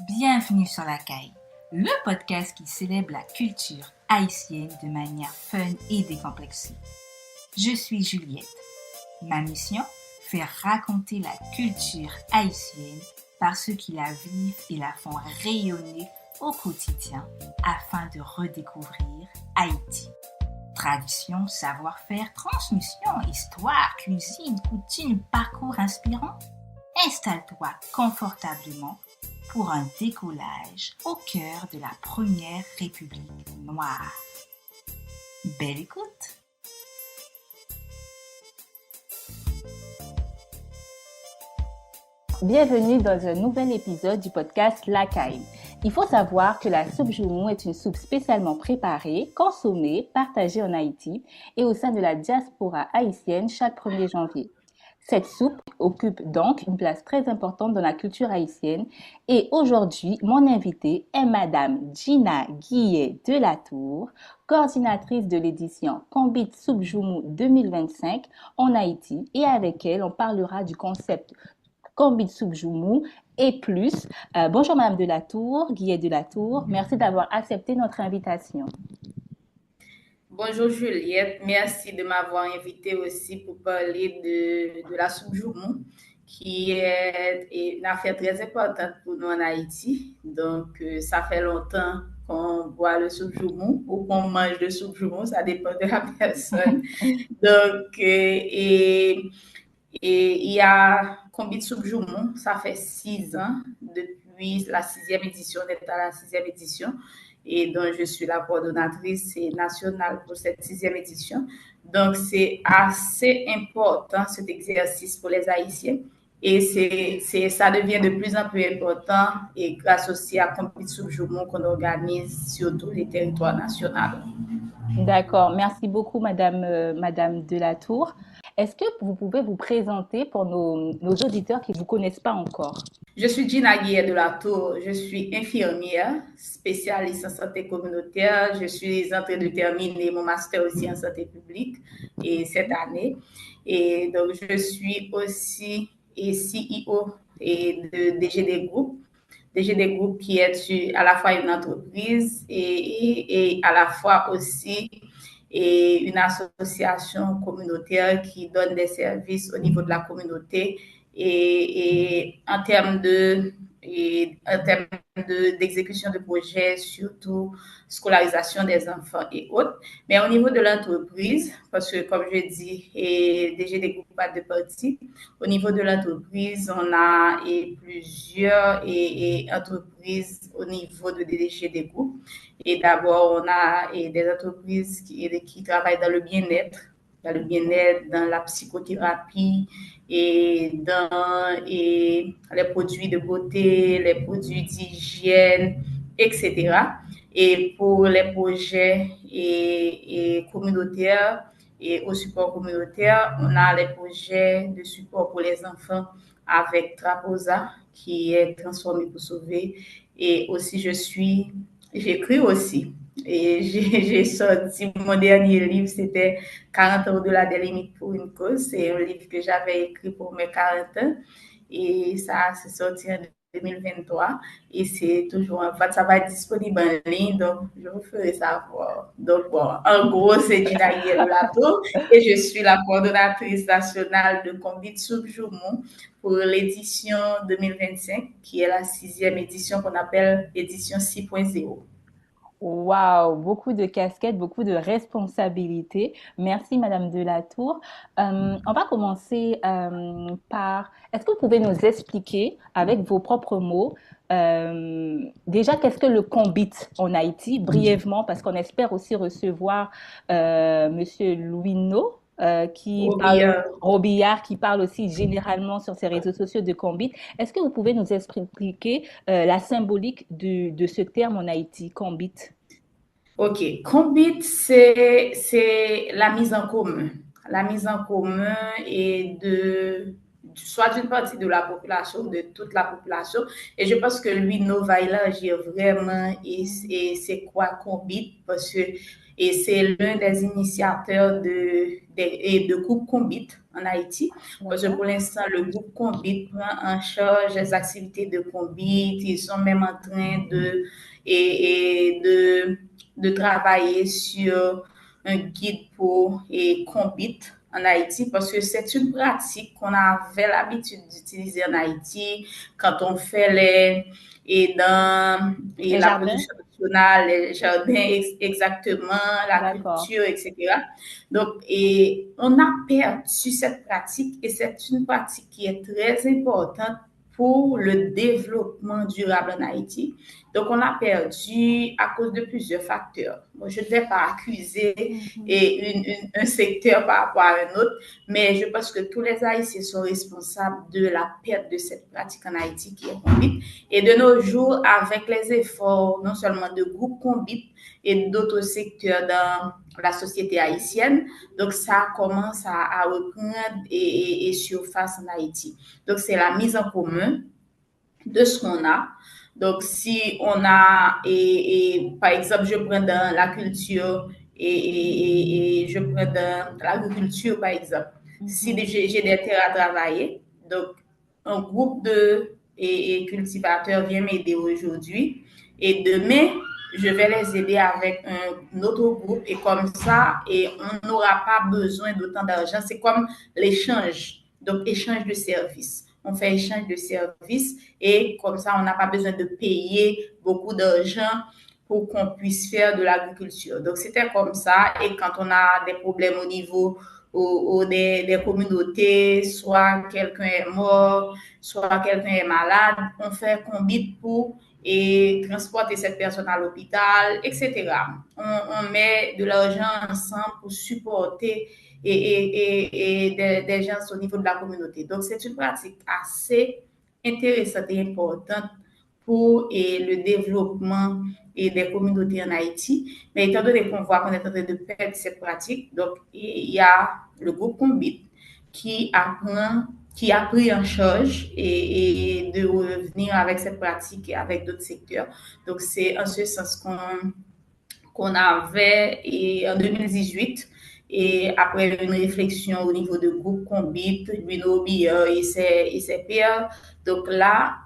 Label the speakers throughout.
Speaker 1: Bienvenue sur La Caille, le podcast qui célèbre la culture haïtienne de manière fun et décomplexée. Je suis Juliette. Ma mission, faire raconter la culture haïtienne par ceux qui la vivent et la font rayonner au quotidien afin de redécouvrir Haïti. Tradition, savoir-faire, transmission, histoire, cuisine, coutumes, parcours inspirants. Installe-toi confortablement pour un décollage au cœur de la première République noire. Belle écoute!
Speaker 2: Bienvenue dans un nouvel épisode du podcast La Caille. Il faut savoir que la soupe joumou est une soupe spécialement préparée, consommée, partagée en Haïti et au sein de la diaspora haïtienne chaque 1er janvier. Cette soupe occupe donc une place très importante dans la culture haïtienne et aujourd'hui, mon invitée est Madame Gina Guillet de la Tour, coordinatrice de l'édition Kombit Soupe Joumou 2025 en Haïti et avec elle, on parlera du concept Kombit Soupe Joumou et plus. Bonjour Madame de la Tour, Guillet de la Tour, merci d'avoir accepté notre invitation.
Speaker 3: Bonjour Juliette, merci de m'avoir invitée aussi pour parler de la soupe joumou, qui est une affaire très importante pour nous en Haïti. Donc, ça fait longtemps qu'on boit le soupe joumou ou qu'on mange le soupe joumou, ça dépend de la personne. Donc, et il y a Kombit Soupe Joumou, ça fait 6 ans, depuis la 6e édition, on est à la 6e édition, et donc je suis la coordonnatrice nationale pour cette 6e édition. Donc c'est assez important cet exercice pour les Haïtiens, et ça devient de plus en plus important, et grâce aussi à Kombit Soupe Joumou qu'on organise sur tous les territoires nationaux.
Speaker 2: D'accord, merci beaucoup Madame de la Tour. Est-ce que vous pouvez vous présenter pour nos auditeurs qui ne vous connaissent pas encore?
Speaker 3: Je suis Gina Guillet de la Tour, je suis infirmière, spécialiste en santé communautaire. Je suis en train de terminer mon master aussi en santé publique et cette année. Et donc, je suis aussi CEO de DGD Group. DGD Group qui est à la fois une entreprise et à la fois aussi une association communautaire qui donne des services au niveau de la communauté et en termes d'exécution de projets, surtout scolarisation des enfants et autres. Mais au niveau de l'entreprise, parce que comme je dis, DGD Group pas de partie, au niveau de l'entreprise, on a plusieurs entreprises au niveau de DGD Group. Et d'abord, on a des entreprises qui travaillent dans le bien-être, dans la psychothérapie et dans les produits de beauté, les produits d'hygiène, etc. Et pour les projets communautaires et au support communautaire, on a les projets de support pour les enfants avec Traposa, qui est Transformé pour sauver. Et aussi, j'écris aussi. Et j'ai sorti mon dernier livre, c'était 40 ans au-delà des limites pour une cause. C'est un livre que j'avais écrit pour mes 40 ans. Et ça, c'est sorti en 2023. Et c'est toujours, en fait, ça va être disponible en ligne, donc je vous ferai savoir. Donc, bon, en gros, c'est Gina Guillet de la Tour et je suis la coordonnatrice nationale de Kombit Soupe Joumou pour l'édition 2025, qui est la 6e édition qu'on appelle édition 6.0.
Speaker 2: Waouh, beaucoup de casquettes, beaucoup de responsabilités. Merci Madame de la Tour. On va commencer par, est-ce que vous pouvez nous expliquer avec vos propres mots déjà qu'est-ce que le Kombit en Haïti, brièvement, parce qu'on espère aussi recevoir Monsieur Louino. Robillard, qui parle aussi généralement sur ses réseaux sociaux de Kombit. Est-ce que vous pouvez nous expliquer la symbolique de ce terme en Haïti, Kombit?
Speaker 3: Ok, Kombit, c'est la mise en commun. La mise en commun et soit d'une partie de la population, de toute la population. Et je pense que lui, va élargir vraiment et c'est quoi Kombit, parce que et c'est l'un des initiateurs de groupe Combit en Haïti. Parce que pour l'instant, le groupe Combit prend en charge les activités de Combit. Ils sont même en train de travailler sur un guide pour Combit en Haïti, parce que c'est une pratique qu'on avait l'habitude d'utiliser en Haïti quand on fait la production nationale, les jardins, exactement, la culture, etc. Donc, on a perdu cette pratique, et c'est une pratique qui est très importante pour le développement durable en Haïti. Donc, on a perdu à cause de plusieurs facteurs. Bon, je ne vais pas accuser un secteur par rapport à un autre, mais je pense que tous les Haïtiens sont responsables de la perte de cette pratique en Haïti qui est Combit. Et de nos jours, avec les efforts non seulement de groupe Combit et d'autres secteurs dans la société haïtienne, donc ça commence à reprendre et surface en Haïti. Donc, c'est la mise en commun de ce qu'on a. Donc, si on a, par exemple, je prends dans la culture et je prends dans l'agriculture, par exemple. Si j'ai des terres à travailler, donc un groupe de cultivateurs vient m'aider aujourd'hui, et demain, je vais les aider avec un autre groupe, et comme ça, et on n'aura pas besoin d'autant d'argent. C'est comme l'échange, donc échange de services. On fait échange de services, et comme ça, on n'a pas besoin de payer beaucoup d'argent pour qu'on puisse faire de l'agriculture. Donc, c'était comme ça. Et quand on a des problèmes au niveau des communautés, soit quelqu'un est mort, soit quelqu'un est malade, on fait Combit pour transporter cette personne à l'hôpital, etc. On met de l'argent ensemble pour supporter des gens au niveau de la communauté. Donc, c'est une pratique assez intéressante et importante pour le développement des communautés en Haïti. Mais étant donné qu'on voit qu'on est en train de perdre cette pratique, donc il y a le groupe Combit qui a pris en charge et de revenir avec cette pratique et avec d'autres secteurs. Donc, c'est en ce sens qu'on avait en 2018, et après une réflexion au niveau du groupe Combit, Bruno Billard et ses pairs, donc là,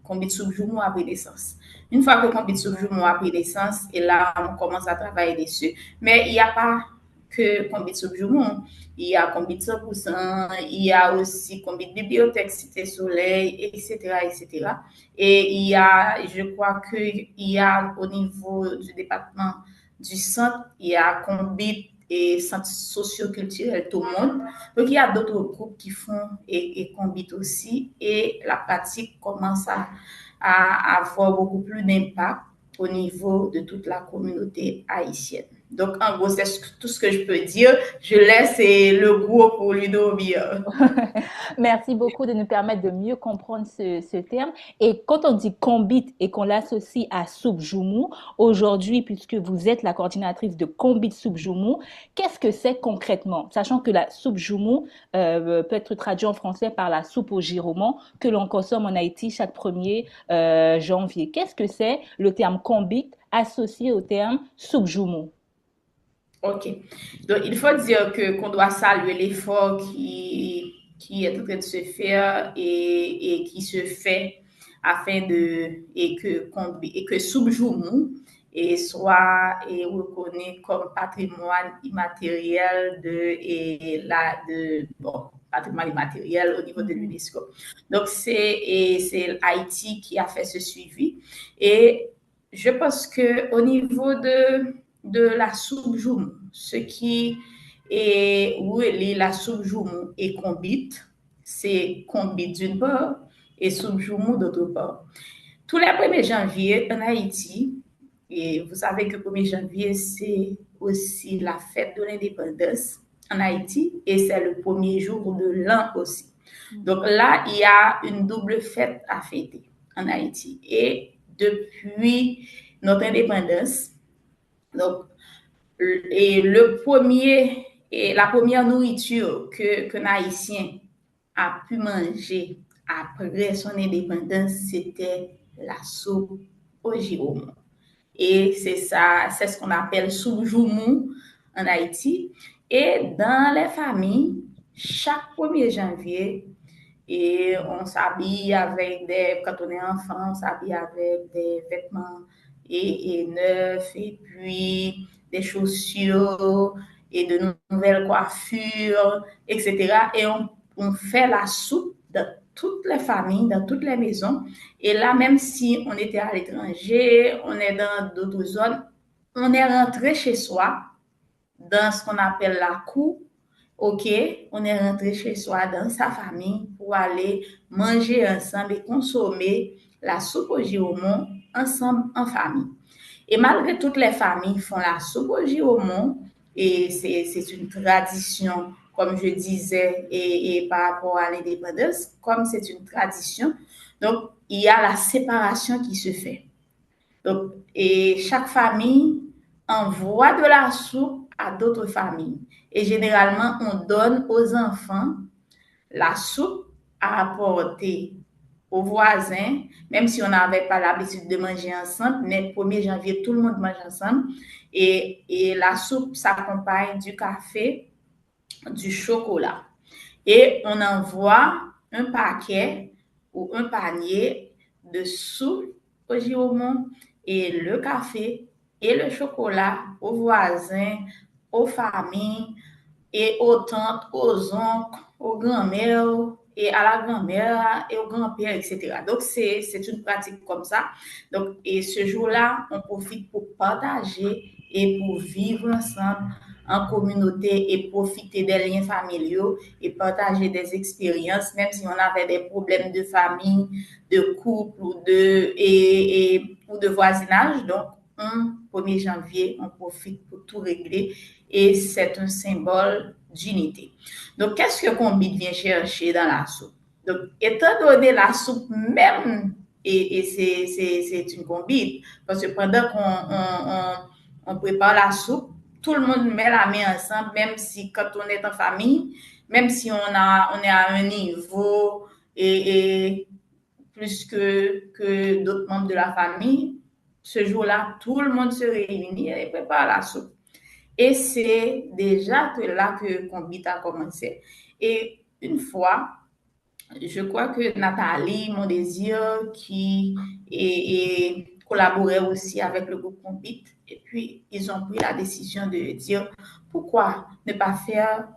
Speaker 3: Combit Subjumu a pris naissance. Une fois que Combit Subjumu a pris naissance, et là, on commence à travailler dessus. Mais il n'y a pas que Combit Subjumu, il y a Combit 100%, il y a aussi Combit Bibliothèque Cité Soleil, etc., etc. Et il y a, je crois qu'il y a au niveau du département du centre, il y a Combit et centre socio-culturel tout le monde. Donc, il y a d'autres groupes qui font et Combit aussi, et la pratique commence à avoir beaucoup plus d'impact au niveau de toute la communauté haïtienne. Donc, en gros, c'est tout ce que je peux dire. Je laisse le groupe pour Ludo Billard.
Speaker 2: Merci beaucoup de nous permettre de mieux comprendre ce terme. Et quand on dit Combit et qu'on l'associe à Subjumu, aujourd'hui, puisque vous êtes la coordinatrice de Combit Subjumu, qu'est-ce que c'est concrètement? Sachant que la Subjumu peut être traduit en français par la soupe au giroman que l'on consomme en Haïti chaque 1er janvier. Qu'est-ce que c'est le terme Combit associé au terme Subjumu?
Speaker 3: OK. Donc, il faut dire qu'on doit saluer l'effort qui est en train de se faire et qui se fait afin que Subjumu soit reconnu comme patrimoine immatériel patrimoine immatériel au niveau de l'UNESCO. Donc, c'est Haïti qui a fait ce suivi. Et je pense qu'au niveau de la Subjumu, ce qui est relié la Subjumu et Combit, c'est Combit d'une part et Subjumu d'autre part. Tous les 1er janvier en Haïti, et vous savez que 1er janvier, c'est aussi la fête de l'indépendance en Haïti, et c'est le 1er jour de l'an aussi. Donc là, il y a une double fête à fêter en Haïti. Et depuis notre indépendance, donc, la première nourriture qu'un Haïtien a pu manger après son indépendance, c'était la soupe au giroman. Et c'est ça, c'est ce qu'on appelle Subjumu en Haïti. Et dans les familles, chaque 1er janvier, et on s'habille avec quand on est enfant, on s'habille avec des vêtements et neufs, et puis des chaussures, et de nouvelles coiffures, etc. Et on fait la soupe dans toutes les familles, dans toutes les maisons. Et là, même si on était à l'étranger, on est dans d'autres zones, on est rentré chez soi, dans ce qu'on appelle la cour. OK, on est rentré chez soi dans sa famille pour aller manger ensemble et consommer la soupe au giromon ensemble en famille. Et malgré toutes les familles font la soupe au giromon, et c'est une tradition, comme je disais, et par rapport à l'indépendance, comme c'est une tradition, donc il y a la séparation qui se fait. Donc, et chaque famille envoie de la soupe à d'autres familles. Et généralement, on donne aux enfants la soupe à apporter aux voisins, même si on n'avait pas l'habitude de manger ensemble, mais 1er janvier, tout le monde mange ensemble. Et la soupe s'accompagne du café, du chocolat. Et on envoie un paquet ou un panier de soupe au giromon et le café et le chocolat aux voisins, aux familles et aux tantes, aux oncles, aux grands-mères et à la grand-mère et au grand-père, etc. Donc, c'est une pratique comme ça. Donc, et ce jour-là, on profite pour partager et pour vivre ensemble en communauté et profiter des liens familiaux et partager des expériences, même si on avait des problèmes de famille, de couple ou de voisinage. Donc, 1er janvier, on profite pour tout régler et c'est un symbole d'unité. Donc, qu'est-ce que Combit vient chercher dans la soupe? Donc, étant donné la soupe même, et c'est une Combit, parce que pendant qu'on prépare la soupe, tout le monde met la main ensemble, même si quand on est en famille, même si on est à un niveau et plus que d'autres membres de la famille, ce jour-là, tout le monde se réunit et prépare la soupe. Et c'est déjà là que Combit a commencé. Et une fois, je crois que Nathalie, mon désir, qui collaborait aussi avec le groupe Combit, et puis ils ont pris la décision de dire pourquoi ne pas faire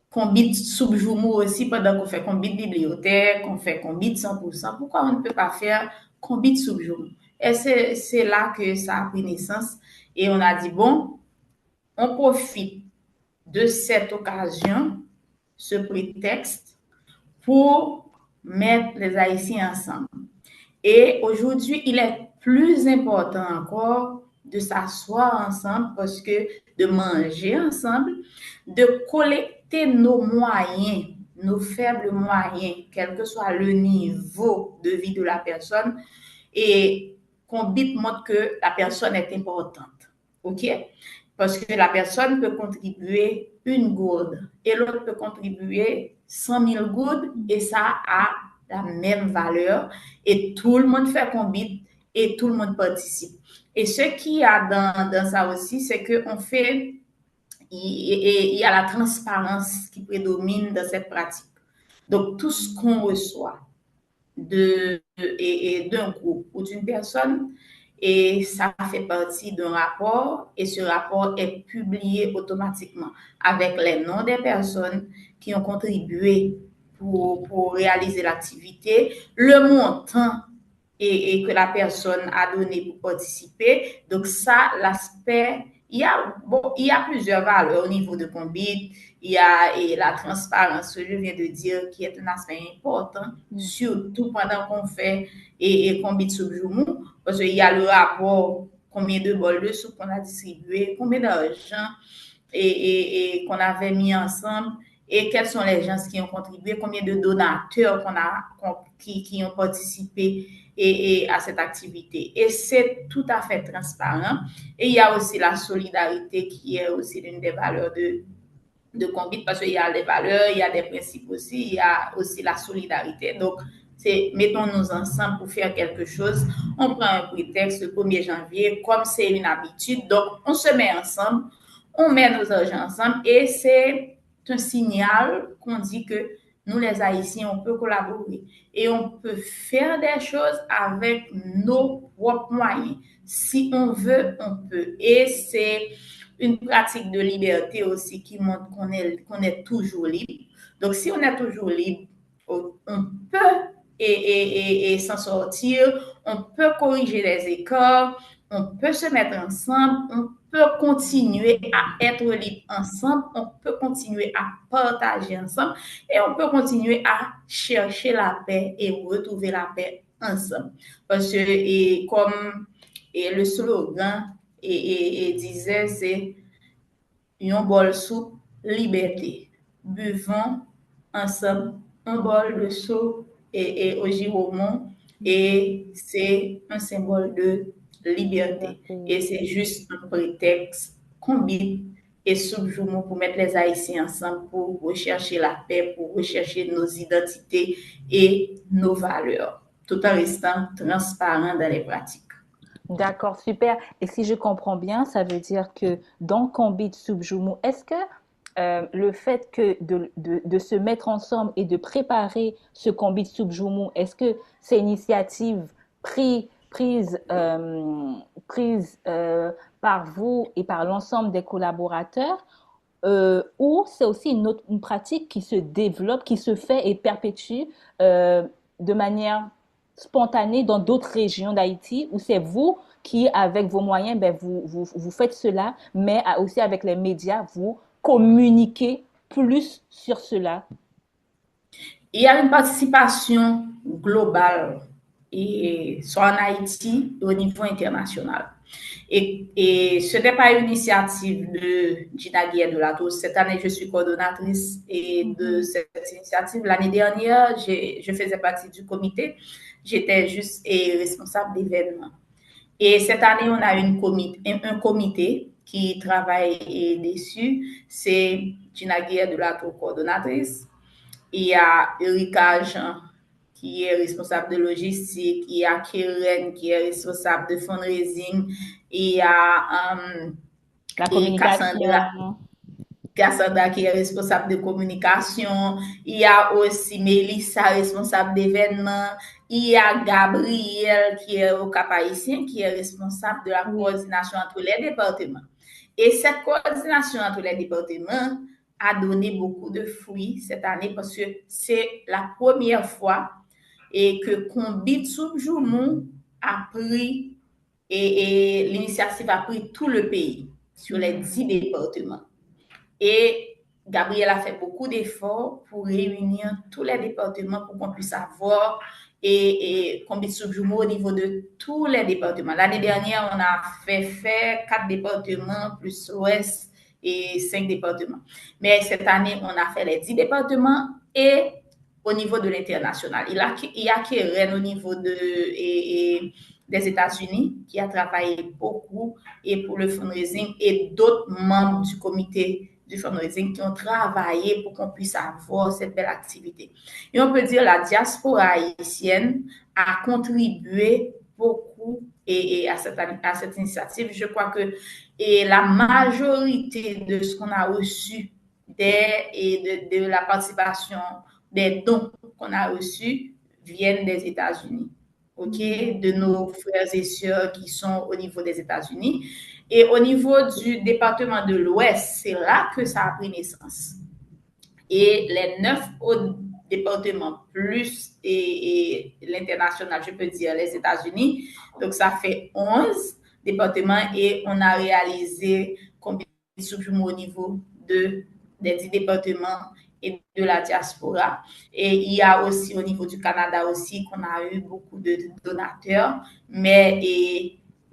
Speaker 3: Combit Subjumu aussi pendant qu'on fait Combit bibliothèque, qu'on fait Combit 100%. Pourquoi on ne peut pas faire Combit Subjumu? Et c'est là que ça a pris naissance. Et on a dit, bon, on profite de cette occasion, ce prétexte, pour mettre les Haïtiens ensemble. Et aujourd'hui, il est plus important encore de s'asseoir ensemble parce que de manger ensemble, de collecter nos moyens, nos faibles moyens, quel que soit le niveau de vie de la personne, et Combit montre que la personne est importante. OK? Parce que la personne peut contribuer 1 gourde et l'autre peut contribuer 100 000 gourdes et ça a la même valeur et tout le monde fait Combit et tout le monde participe. Et ce qu'il y a dans ça aussi, c'est qu'on fait, il y a la transparence qui prédomine dans cette pratique. Donc, tout ce qu'on reçoit d'un groupe ou d'une personne, et ça fait partie d'un rapport et ce rapport est publié automatiquement avec les noms des personnes qui ont contribué pour réaliser l'activité, le montant et que la personne a donné pour participer. Donc ça, l'aspect, il y a plusieurs valeurs au niveau de Combit. Il y a la transparence, je viens de dire, qui est un aspect important, surtout pendant qu'on fait Combit Subjumu, parce qu'il y a le rapport, combien de bols de soupe qu'on a distribué, combien d'argent et qu'on avait mis ensemble, et quels sont les gens qui ont contribué, combien de donateurs qui ont participé à cette activité. Et c'est tout à fait transparent. Et il y a aussi la solidarité qui est aussi l'une des valeurs de Combit, parce qu'il y a des valeurs, il y a des principes aussi, il y a aussi la solidarité. Donc, c'est mettons-nous ensemble pour faire quelque chose. On prend un prétexte le 1er janvier, comme c'est une habitude. Donc, on se met ensemble, on met nos argent ensemble et c'est un signal qu'on dit que nous, les Haïtiens, on peut collaborer et on peut faire des choses avec nos propres moyens. Si on veut, on peut. Et c'est une pratique de liberté aussi qui montre qu'on est toujours libre. Donc, si on est toujours libre, on peut et s'en sortir, on peut corriger les écarts, on peut se mettre ensemble, on peut continuer à être libre ensemble, on peut continuer à partager ensemble et on peut continuer à chercher la paix et retrouver la paix ensemble. Parce que, et comme et le slogan disait, c'est un bol soupe, liberté. Buvons ensemble un bol de soupe et au Giromont et c'est un symbole de liberté. Et c'est juste un prétexte combine et subjoumons pour mettre les Haïtiens ensemble pour rechercher la paix, pour rechercher nos identités et nos valeurs, tout en restant transparent dans les pratiques.
Speaker 2: D'accord, super. Et si je comprends bien, ça veut dire que dans Combit Subjumu, est-ce que le fait que de se mettre ensemble et de préparer ce Combit Subjumu, est-ce que c'est une initiative prise par vous et par l'ensemble des collaborateurs, ou c'est aussi une pratique qui se développe, qui se fait et perpétue de manière spontanée dans d'autres régions d'Haïti, où c'est vous qui, avec vos moyens, ben, vous faites cela, mais aussi avec les médias, vous communiquez plus sur cela?
Speaker 3: Il y a une participation globale et soit en Haïti et au niveau international. Et ce n'est pas une initiative de Gina Guillet-Delato. Cette année, je suis coordonnatrice et de cette initiative. L'année dernière, je faisais partie du comité. J'étais juste responsable d'événements. Et cette année, on a un comité qui travaille dessus. C'est Gina Guillet-Delato, coordonnatrice. Il y a Erika Jean, qui est responsable de logistique. Il y a Keren, qui est responsable de fundraising. Il y a
Speaker 2: La communication.
Speaker 3: Cassandra, qui est responsable de communication. Il y a aussi Mélissa, responsable d'événements. Il y a Gabriel, qui est au Cap-Haïtien, qui est responsable de la coordination entre les départements. Et cette coordination entre les départements a donné beaucoup de fruits cette année parce que c'est la première fois et que Combit Subjumu a pris et l'initiative a pris tout le pays sur les 10 départements. Et Gabriel a fait beaucoup d'efforts pour réunir tous les départements pour qu'on puisse avoir et Combit Subjumu au niveau de tous les départements. L'année dernière, on a fait 4 départements plus l'Ouest et 5 départements. Mais cette année, on a fait les 10 départements et au niveau de l'international. Il y a Keren au niveau des États-Unis qui a travaillé beaucoup et pour le fundraising et d'autres membres du comité du fundraising qui ont travaillé pour qu'on puisse avoir cette belle activité. Et on peut dire que la diaspora haïtienne a contribué beaucoup à cette initiative. Je crois que la majorité de ce qu'on a reçu de la participation, des dons qu'on a reçus viennent des États-Unis, de nos frères et sœurs qui sont au niveau des États-Unis. Et au niveau du département de l'Ouest, c'est là que ça a pris naissance. Et les 9 autres départements, plus et l'international, je peux dire les États-Unis, donc ça fait 11 départements et on a réalisé combien de subjumes au niveau des 10 départements et de la diaspora. Et il y a aussi au niveau du Canada aussi qu'on a eu beaucoup de donateurs, mais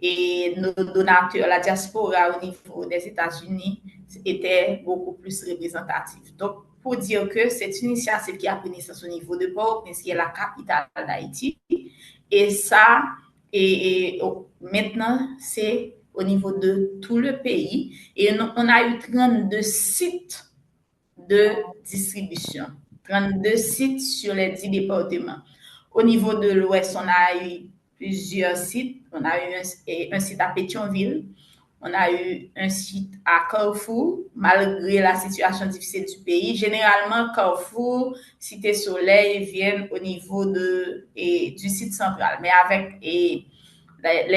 Speaker 3: et nos donateurs, la diaspora au niveau des États-Unis était beaucoup plus représentative. Donc, pour dire que c'est une initiative qui a pris naissance au niveau de Port-au-Prince, qui est la capitale d'Haïti. Et ça, maintenant, c'est au niveau de tout le pays. Et on a eu 32 sites de distribution, 32 sites sur les 10 départements. Au niveau de l'Ouest, on a eu plusieurs sites. On a eu un site à Pétionville. On a eu un site à Carrefour, malgré la situation difficile du pays. Généralement, Carrefour, Cité Soleil viennent au niveau du site central. Mais avec les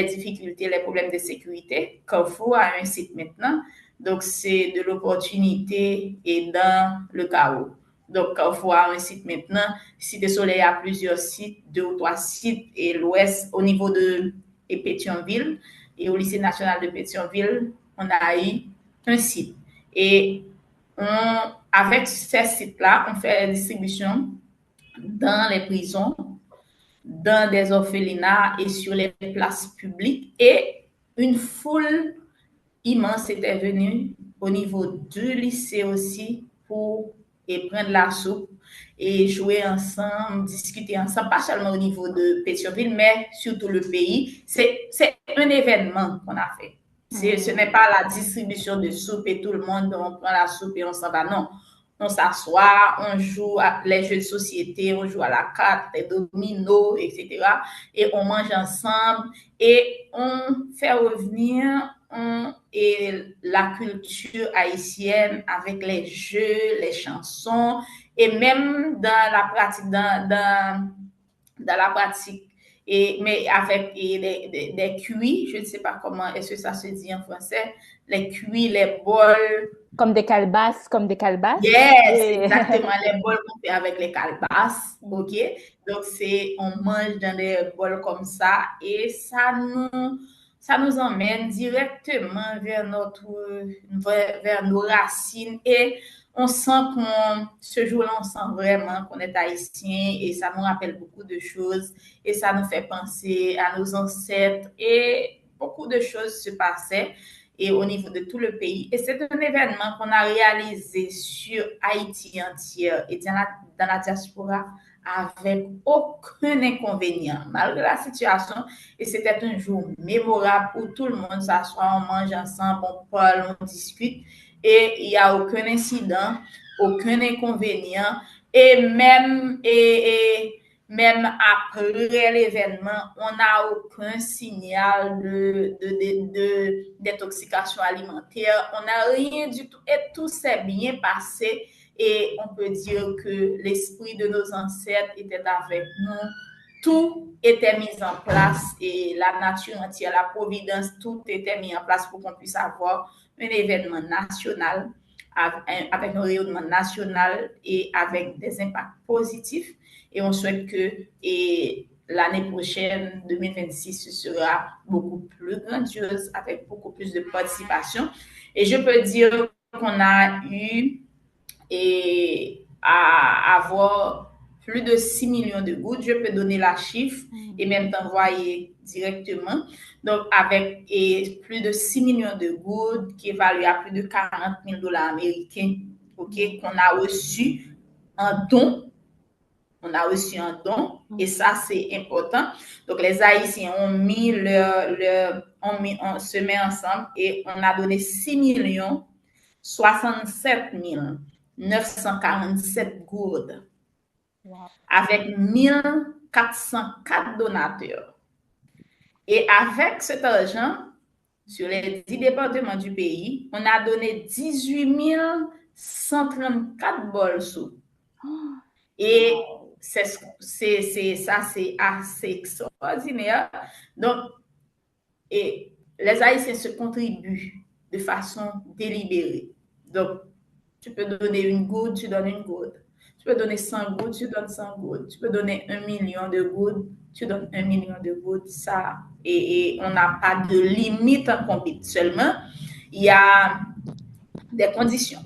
Speaker 3: difficultés, les problèmes de sécurité, Carrefour a un site maintenant. Donc, c'est de l'opportunité et dans le chaos. Donc, Carrefour a un site maintenant. Cité Soleil a plusieurs sites, 2 ou 3 sites, et l'Ouest, au niveau de Pétionville, et au lycée national de Pétionville, on a eu un site. Et avec ces sites-là, on fait la distribution dans les prisons, dans des orphelinats et sur les places publiques. Et une foule immense était venue au niveau du lycée aussi pour prendre la soupe et jouer ensemble, discuter ensemble, pas seulement au niveau de Pétionville, mais sur tout le pays. C'est un événement qu'on a fait. Ce n'est pas la distribution de soupe et tout le monde, on prend la soupe et on s'en va. Non, on s'assoit, on joue à les jeux de société, on joue à la carte, les dominos, etc. Et on mange ensemble et on fait revenir la culture haïtienne avec les jeux, les chansons et même dans la pratique, dans la pratique mais avec des cuits, je ne sais pas comment est-ce que ça se dit en français, les cuits, les bols.
Speaker 2: Comme des calebasses.
Speaker 3: Yes, exactement, les bols qu'on fait avec les calebasses, ok? Donc, on mange dans des bols comme ça et ça nous emmène directement vers nos racines et on sent ce jour-là, on sent vraiment qu'on est haïtien et ça nous rappelle beaucoup de choses et ça nous fait penser à nos ancêtres et beaucoup de choses se passaient et au niveau de tout le pays. Et c'est un événement qu'on a réalisé sur Haïti entière et dans la diaspora avec aucun inconvénient, malgré la situation. Et c'était un jour mémorable où tout le monde s'assoit, on mange ensemble, on parle, on discute. Et il n'y a aucun incident, aucun inconvénient. Et même après l'événement, on n'a aucun signal de détoxication alimentaire. On n'a rien du tout. Et tout s'est bien passé. Et on peut dire que l'esprit de nos ancêtres était avec nous. Tout était mis en place et la nature entière, la providence, tout était mis en place pour qu'on puisse avoir un événement national avec un rayonnement national et avec des impacts positifs. Et on souhaite que l'année prochaine, 2026, ce sera beaucoup plus grandiose avec beaucoup plus de participation. Et je peux dire qu'on a eu à avoir plus de 6 millions de gouttes. Je peux donner la chiffre et même t'envoyer directement. Donc, avec plus de 6 millions de gouttes qui évaluent à plus de 40 000 dollars américains, okay, qu'on a reçu en don. On a reçu un don et ça, c'est important. Donc, les Haïtiens on se met ensemble et on a donné 6 67 947 gourdes avec 1404 donateurs. Et avec cet argent, sur les 10 départements du pays, on a donné 18 134 bols soupe. Et ça, c'est assez extraordinaire. Donc, et les Haïtiens se contribuent de façon délibérée. Donc, tu peux donner une goutte, tu donnes une goutte. Tu peux donner 100 gouttes, tu donnes 100 gouttes. Tu peux donner 1 million de gouttes, tu donnes 1 million de gouttes. Ça, et on n'a pas de limite en compte. Seulement, il y a des conditions.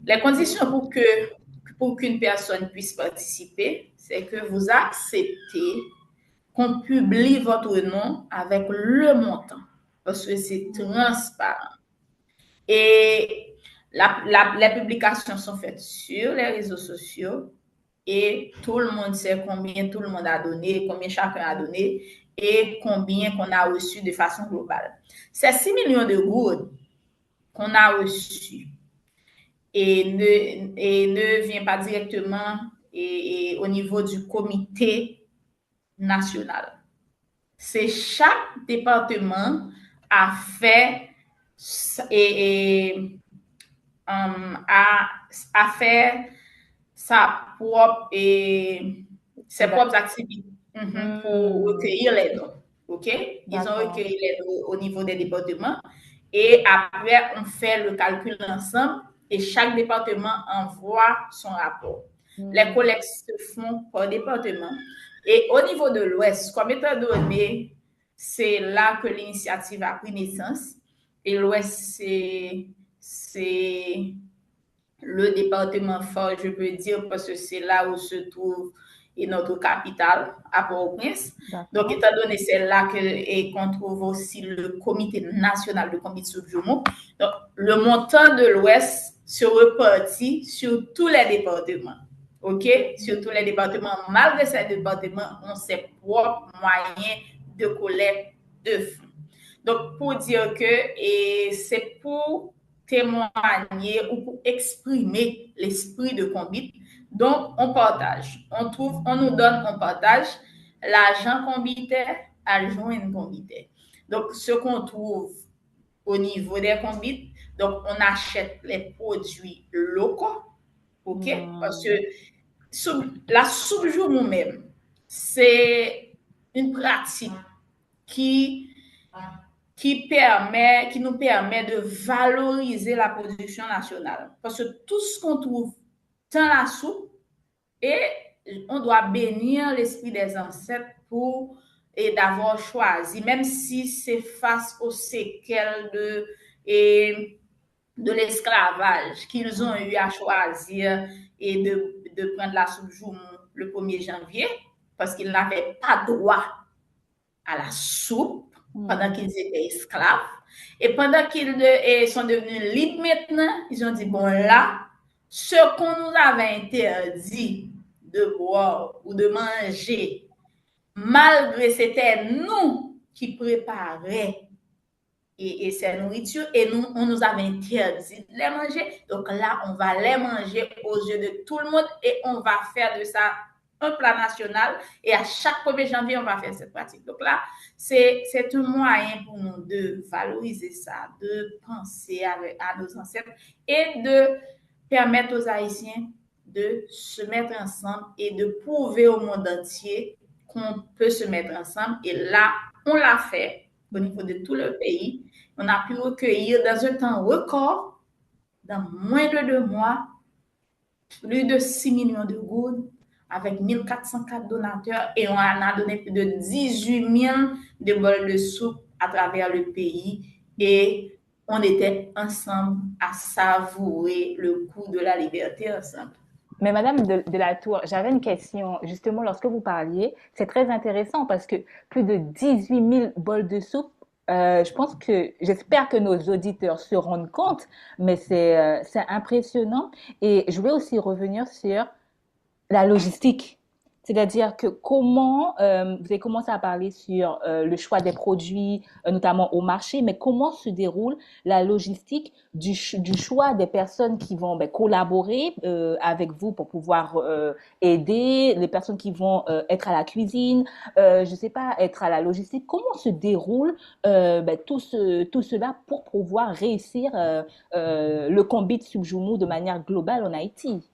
Speaker 3: Les conditions pour qu'une personne puisse participer, c'est que vous acceptez qu'on publie votre nom avec le montant, parce que c'est transparent. Et les publications sont faites sur les réseaux sociaux et tout le monde sait combien tout le monde a donné, combien chacun a donné et combien qu'on a reçu de façon globale. Ces 6 millions de gouttes qu'on a reçus et ne vient pas directement au niveau du comité national. C'est chaque département a fait a fait ses propres activités pour recueillir les dons. OK? Ils ont recueilli les dons au niveau des départements et après, on fait le calcul ensemble et chaque département envoie son rapport. Les collectes se font par département. Et au niveau de l'Ouest, comme étant donné, c'est là que l'initiative a pris naissance. Et l'Ouest, c'est le département fort, je peux dire, parce que c'est là où se trouve notre capitale, à Port-au-Prince. Donc, étant donné, c'est là qu'on trouve aussi le comité national de comité Subjumu. Donc, le montant de l'Ouest se repartit sur tous les départements. OK? Sur tous les départements. Malgré ces départements, on ses propres moyens de collecte de fonds. Donc, pour dire que c'est pour témoigner ou pour exprimer l'esprit de Combit. Donc, on partage. On nous donne, on partage. L'argent combitaire, adjoint combitaire. Donc, ce qu'on trouve au niveau des combits, donc on achète les produits locaux, OK? Parce que la Subjumu même, c'est une pratique qui nous permet de valoriser la production nationale. Parce que tout ce qu'on trouve dans la soupe, et on doit bénir l'esprit des ancêtres d'avoir choisi, même si c'est face aux séquelles de l'esclavage qu'ils ont eu à choisir et de prendre la Subjumu le 1er janvier, parce qu'ils n'avaient pas droit à la soupe pendant qu'ils étaient esclaves. Et pendant qu'ils sont devenus libres maintenant, ils ont dit, bon là, ce qu'on nous avait interdit de boire ou de manger, malgré c'était nous qui préparions et ces nourritures, et on nous avait interdit de les manger. Donc là, on va les manger aux yeux de tout le monde et on va faire de ça un plat national, et à chaque 1er janvier, on va faire cette pratique. Donc là, c'est un moyen pour nous de valoriser ça, de penser à nos ancêtres et de permettre aux Haïtiens de se mettre ensemble et de prouver au monde entier qu'on peut se mettre ensemble. Et là, on l'a fait au niveau de tout le pays. On a pu recueillir dans un temps record, dans moins de 2 mois, plus de 6 millions de gouttes, avec 1404 donateurs, et on en a donné plus de 18 000 de bols de soupe à travers le pays, et on était ensemble à savourer le goût de la liberté ensemble.
Speaker 2: Mais Madame de la Tour, j'avais une question. Justement, lorsque vous parliez, c'est très intéressant parce que plus de 18 000 bols de soupe, j'espère que nos auditeurs se rendent compte, mais c'est impressionnant. Et je voulais aussi revenir sur la logistique. C'est-à-dire que vous avez commencé à parler sur le choix des produits, notamment au marché, mais comment se déroule la logistique du choix des personnes qui vont collaborer avec vous pour pouvoir aider, les personnes qui vont être à la cuisine, je sais pas, être à la logistique. Comment se déroule tout cela pour pouvoir réussir le Combit Subjumu de manière globale en Haïti?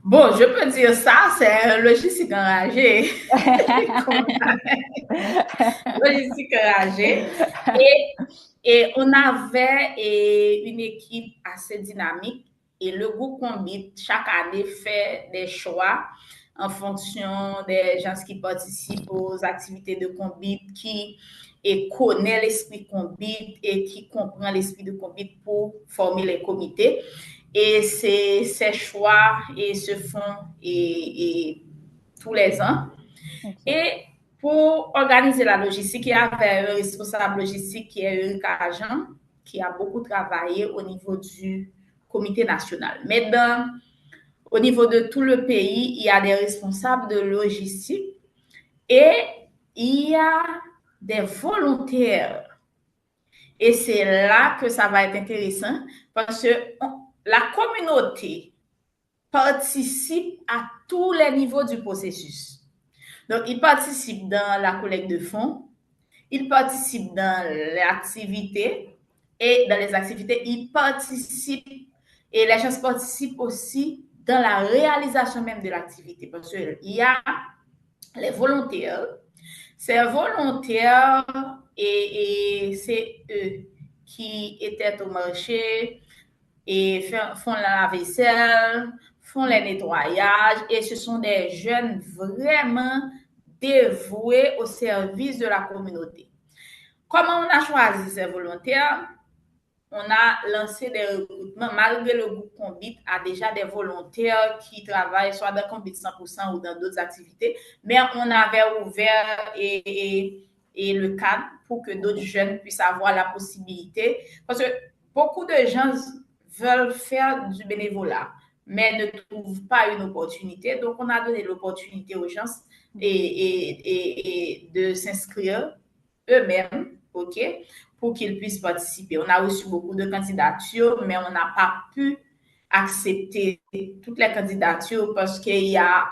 Speaker 3: Bon, je peux dire ça, c'est un logistique enragé. Logistique enragé. Et on avait une équipe assez dynamique. Et le groupe Combit, chaque année, fait des choix en fonction des gens qui participent aux activités de Combit, qui connaît l'esprit Combit et qui comprend l'esprit de Combit pour former les comités. Et ces choix se font tous les ans. Okay. Et pour organiser la logistique, il y avait un responsable logistique qui est Eric Argent, qui a beaucoup travaillé au niveau du comité national. Mais au niveau de tout le pays, il y a des responsables de logistique et il y a des volontaires. Et c'est là que ça va être intéressant parce que la communauté participe à tous les niveaux du processus. Donc, ils participent dans la collecte de fonds, ils participent dans l'activité et dans les activités, ils participent et les gens participent aussi dans la réalisation même de l'activité parce qu'il y a les volontaires. Ces volontaires, et c'est eux qui étaient au marché et font la vaisselle, font les nettoyages et ce sont des jeunes vraiment dévoués au service de la communauté. Comment on a choisi ces volontaires? On a lancé des recrutements, malgré le groupe Combit a déjà des volontaires qui travaillent soit dans Combit 100% ou dans d'autres activités, mais on avait ouvert et le cadre pour que d'autres jeunes puissent avoir la possibilité, parce que beaucoup de gens veulent faire du bénévolat, mais ne trouvent pas une opportunité. Donc, on a donné l'opportunité aux gens et de s'inscrire eux-mêmes, OK, pour qu'ils puissent participer. On a reçu beaucoup de candidatures, mais on n'a pas pu accepter toutes les candidatures parce qu'il y a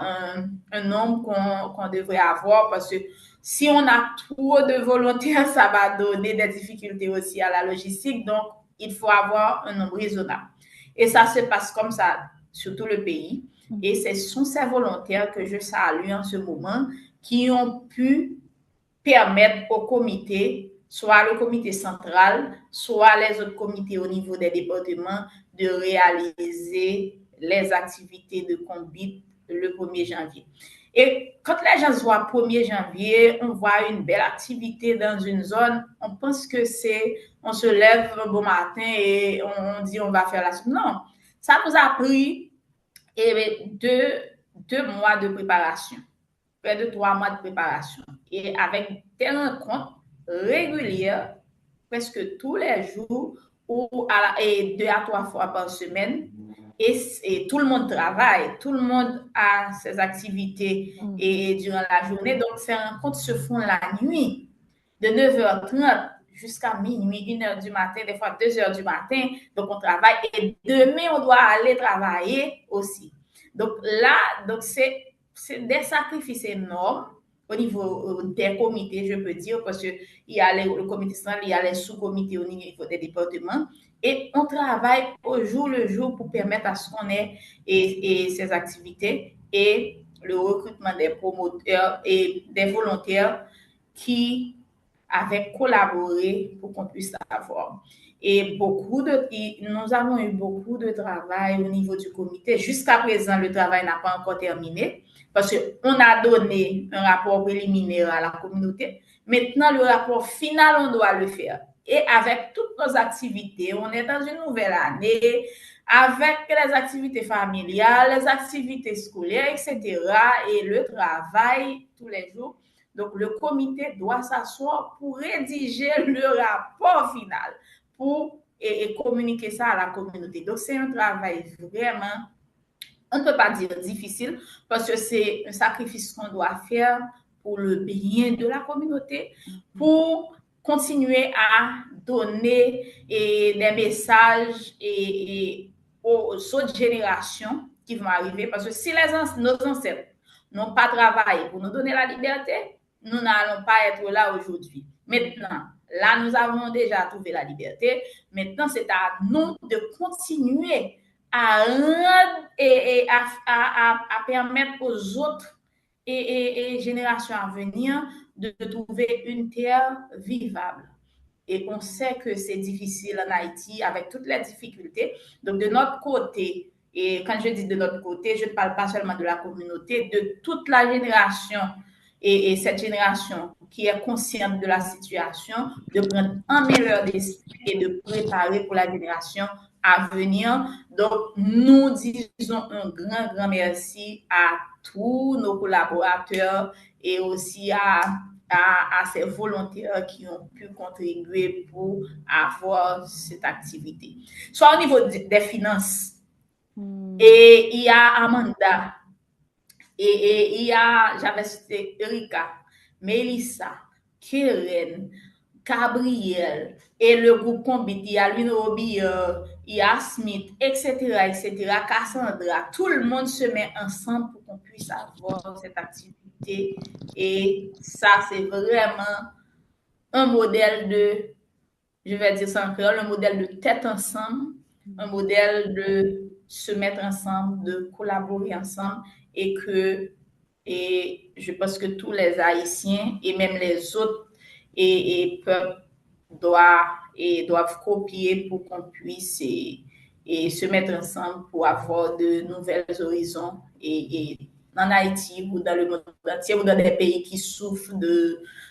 Speaker 3: un nombre qu'on devrait avoir parce que si on a trop de volontaires, ça va donner des difficultés aussi à la logistique. Donc, il faut avoir un nombre raisonnable. Et ça se passe comme ça sur tout le pays. Et ce sont ces volontaires que je salue en ce moment qui ont pu permettre au comité, soit le comité central, soit les autres comités au niveau des départements, de réaliser les activités de Combit le 1er janvier. Et quand les gens voient 1er janvier, on voit une belle activité dans une zone, on pense que on se lève un beau matin et on dit on va faire la... Non, ça nous a pris deux mois de préparation. Près de 3 mois de préparation. Et avec des rencontres régulières, presque tous les jours, et 2 à 3 fois par semaine. Et tout le monde travaille, tout le monde a ses activités et durant la journée. Donc, ces rencontres se font la nuit, de 9h30 jusqu'à minuit, 1h du matin, des fois 2h du matin. Donc, on travaille. Et demain, on doit aller travailler aussi. Donc, là, c'est des sacrifices énormes au niveau des comités, je peux dire, parce qu'il y a le comité central, il y a les sous-comités au niveau des départements, et on travaille au jour le jour pour permettre à ce qu'on ait ces activités et le recrutement des promoteurs et des volontaires qui avaient collaboré pour qu'on puisse avoir. Et nous avons eu beaucoup de travail au niveau du comité. Jusqu'à présent, le travail n'a pas encore terminé parce qu'on a donné un rapport préliminaire à la communauté. Maintenant, le rapport final, on doit le faire. Et avec toutes nos activités, on est dans une nouvelle année, avec les activités familiales, les activités scolaires, etc. et le travail tous les jours. Donc, le comité doit s'asseoir pour rédiger le rapport final et communiquer ça à la communauté. Donc, c'est un travail vraiment, on ne peut pas dire difficile, parce que c'est un sacrifice qu'on doit faire pour le bien de la communauté, pour continuer à donner des messages aux autres générations qui vont arriver. Parce que si nos ancêtres n'ont pas travaillé pour nous donner la liberté, nous n'allons pas être là aujourd'hui. Maintenant, là, nous avons déjà trouvé la liberté. Maintenant, c'est à nous de continuer à rendre et à permettre aux autres et générations à venir de trouver une terre vivable. Et on sait que c'est difficile en Haïti avec toutes les difficultés. Donc, de notre côté, et quand je dis de notre côté, je ne parle pas seulement de la communauté, de toute la génération et cette génération qui est consciente de la situation, de prendre en main leur destin et de préparer pour la génération à venir. Donc, nous disons un grand merci à tous nos collaborateurs et aussi à ces volontaires qui ont pu contribuer pour avoir cette activité. Soit au niveau des finances, et il y a Amanda, et il y a, j'avais cité Erika, Melissa, Keren, Gabriel, et le groupe Combit, il y a Lune Roby, il y a Smith, etc., Cassandra. Tout le monde se met ensemble pour qu'on puisse avoir cette activité. qualité. Et ça, c'est vraiment un modèle de, je vais dire ça en créole, un modèle de tête ensemble, un modèle de se mettre ensemble, de collaborer ensemble et je pense que tous les Haïtiens et même les autres et peuples doivent copier pour qu'on puisse et se mettre ensemble pour avoir de nouvelles horizons et en Haïti ou dans le monde entier ou dans des pays qui souffrent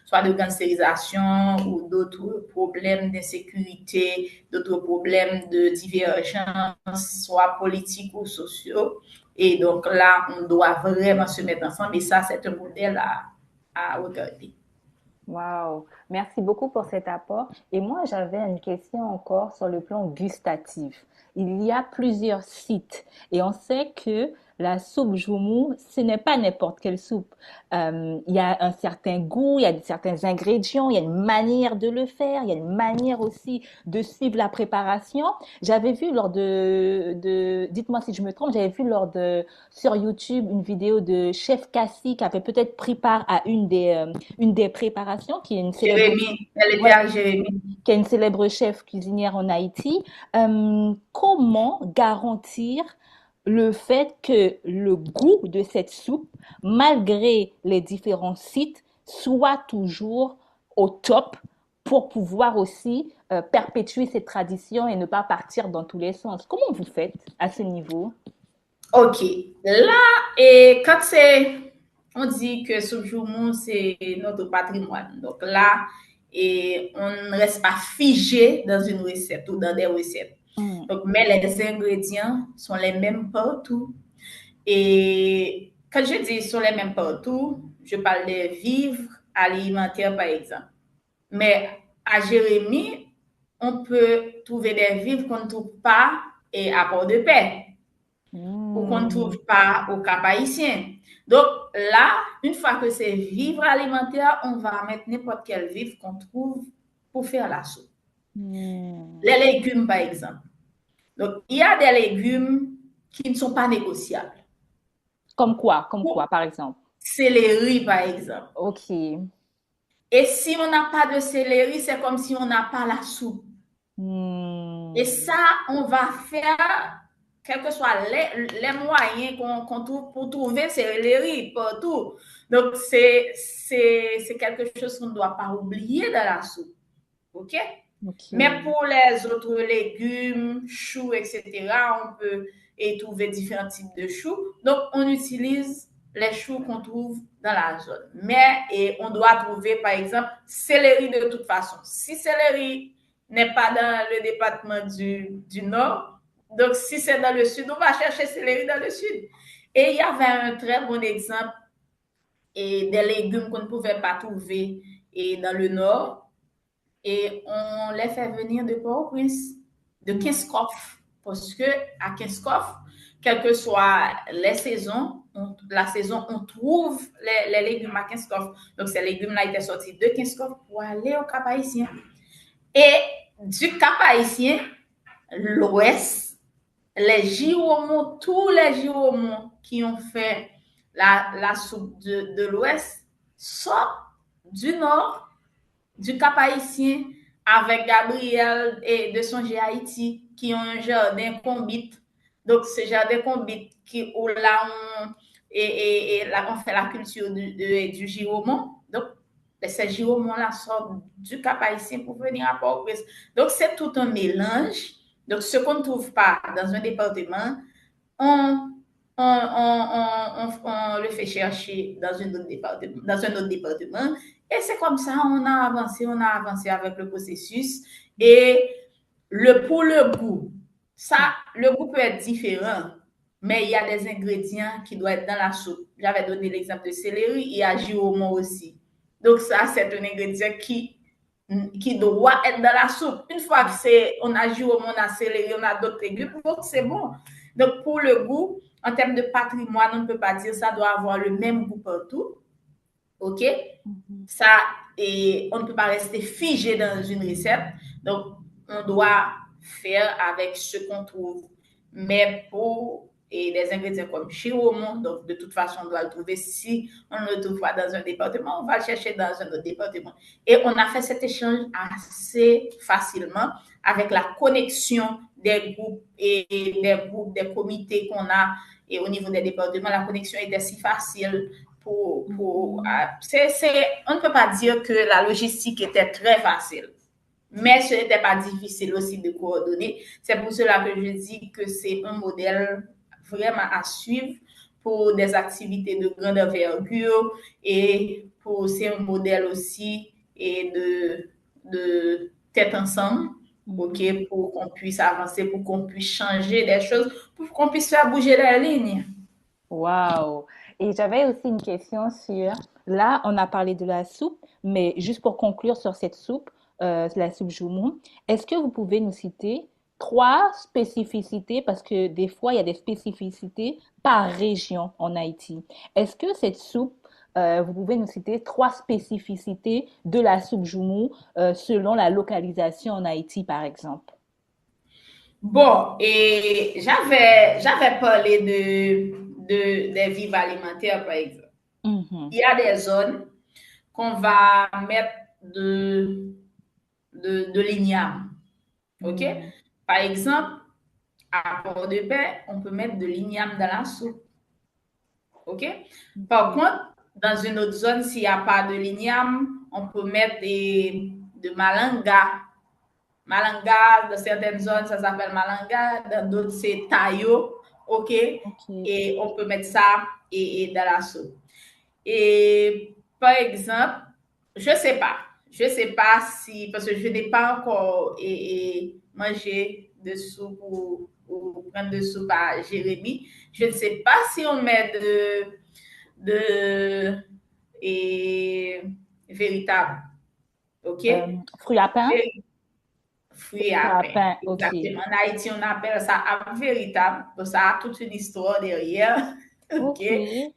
Speaker 3: soit de cancérisation ou d'autres problèmes d'insécurité, d'autres problèmes de divergence, soit politiques ou sociaux. Et donc là, on doit vraiment se mettre ensemble et ça, c'est un modèle à regarder.
Speaker 2: Wow, merci beaucoup pour cet apport. Et moi, j'avais une question encore sur le plan gustatif. Il y a plusieurs sites et on sait que la soupe joumou, ce n'est pas n'importe quelle soupe. Il y a un certain goût, il y a certains ingrédients, il y a une manière de le faire, il y a une manière aussi de suivre la préparation. J'avais vu dites-moi si je me trompe, j'avais vu sur YouTube une vidéo de Chef Cassie qui avait peut-être pris part à une des préparations, qui est une célèbre,
Speaker 3: Jérémy, elle était à Jérémy.
Speaker 2: qui est une célèbre chef cuisinière en Haïti. Comment garantir le fait que le goût de cette soupe, malgré les différents sites, soit toujours au top pour pouvoir aussi perpétuer cette tradition et ne pas partir dans tous les sens? Comment vous faites à ce niveau?
Speaker 3: OK. Là, et quand on dit que soupe joumou, c'est notre patrimoine. Donc là, et on ne reste pas figé dans une recette ou dans des recettes. Donc, mais les ingrédients sont les mêmes partout. Et quand je dis sont les mêmes partout, je parle des vivres alimentaires, par exemple. Mais à Jérémy, on peut trouver des vivres qu'on ne trouve pas et à Port-de-Paix ou qu'on ne trouve pas au Cap-Haïtien. Donc là, une fois que c'est vivre alimentaire, on va mettre n'importe quel vivre qu'on trouve pour faire la soupe. Les légumes, par exemple. Donc, il y a des légumes qui ne sont pas négociables.
Speaker 2: Comme quoi, par exemple?
Speaker 3: Céleri, par exemple.
Speaker 2: Ok.
Speaker 3: Et si on n'a pas de céleri, c'est comme si on n'a pas la soupe. Et ça, on va faire, quels que soient les moyens qu'on trouve pour trouver céleri partout. Donc, c'est quelque chose qu'on ne doit pas oublier dans la soupe. OK? Mais pour les autres légumes, choux, etc., on peut trouver différents types de choux. Donc, on utilise les choux qu'on trouve dans la zone. Mais on doit trouver, par exemple, céleri de toute façon. Si céleri n'est pas dans le département du Nord, donc si c'est dans le Sud, on va chercher céleri dans le Sud. Et il y avait un très bon exemple des légumes qu'on ne pouvait pas trouver dans le Nord. Et on les fait venir de Port-au-Prince, de Kinskov. Parce qu'à Kinskov, quelles que soient les saisons, on trouve les légumes à Kinskov. Donc, ces légumes-là étaient sortis de Kinskov pour aller au Cap-Haïtien. Et du Cap-Haïtien, l'Ouest, les Giromons, tous les Giromons qui ont fait la soupe de l'Ouest sortent du Nord, du Cap-Haïtien, avec Gabriel et de Songer Haïti, qui ont un jardin combite. Donc, ce jardin combite où là, on fait la culture du giromon. Donc, ces giromons-là sortent du Cap-Haïtien pour venir à Port-au-Prince. Donc, c'est tout un mélange. Donc, ce qu'on ne trouve pas dans un département, on le fait chercher dans un autre département. Et c'est comme ça, on a avancé avec le processus. Et pour le goût, le goût peut être différent, mais il y a des ingrédients qui doivent être dans la soupe. J'avais donné l'exemple de céleri, il y a giromon aussi. Donc ça, c'est un ingrédient qui doit être dans la soupe. Une fois que on a giromon, on a céleri, on a d'autres légumes, c'est bon. Donc pour le goût, en termes de patrimoine, on ne peut pas dire ça doit avoir le même goût partout. OK? Ça, et on ne peut pas rester figé dans une recette. Donc, on doit faire avec ce qu'on trouve. Mais pour et des ingrédients comme chiromon. Donc, de toute façon, on doit le trouver. Si on ne le trouve pas dans un département, on va le chercher dans un autre département. Et on a fait cet échange assez facilement avec la connexion des groupes et des comités qu'on a. Et au niveau des départements, la connexion était si facile. On ne peut pas dire que la logistique était très facile. Mais ce n'était pas difficile aussi de coordonner. C'est pour cela que je dis que c'est un modèle vraiment à suivre pour des activités de grande envergure et c'est un modèle aussi et de tête ensemble, ok, pour qu'on puisse avancer, pour qu'on puisse changer des choses, pour qu'on puisse faire bouger la ligne.
Speaker 2: Wow! Et j'avais aussi une question sur, là, on a parlé de la soupe, mais juste pour conclure sur cette soupe, la soupe Joumou, est-ce que vous pouvez nous citer 3 spécificités, parce que des fois, il y a des spécificités par région en Haïti. Est-ce que cette soupe, vous pouvez nous citer 3 spécificités de la soupe Joumou selon la localisation en Haïti, par exemple?
Speaker 3: Bon, et j'avais parlé des vivres alimentaires, par exemple. Il y a des zones qu'on va mettre de l'igname. OK? Par exemple, à Port-de-Paix, on peut mettre de l'igname dans la soupe. OK? Par contre, dans une autre zone, s'il n'y a pas de l'igname, on peut mettre de malanga. Malanga, dans certaines zones, ça s'appelle malanga, dans d'autres, c'est tayo. OK? Et on peut mettre ça et dans la soupe. Et par exemple, je sais pas si, parce que je n'ai pas encore mangé de soupe ou prendre de soupe à Jérémy. Je ne sais pas si on met et véritable. OK?
Speaker 2: Fruits à pain?
Speaker 3: Fruits à pain.
Speaker 2: OK.
Speaker 3: Exactement. En Haïti, on appelle ça à véritable. Donc, ça a toute une histoire derrière. OK?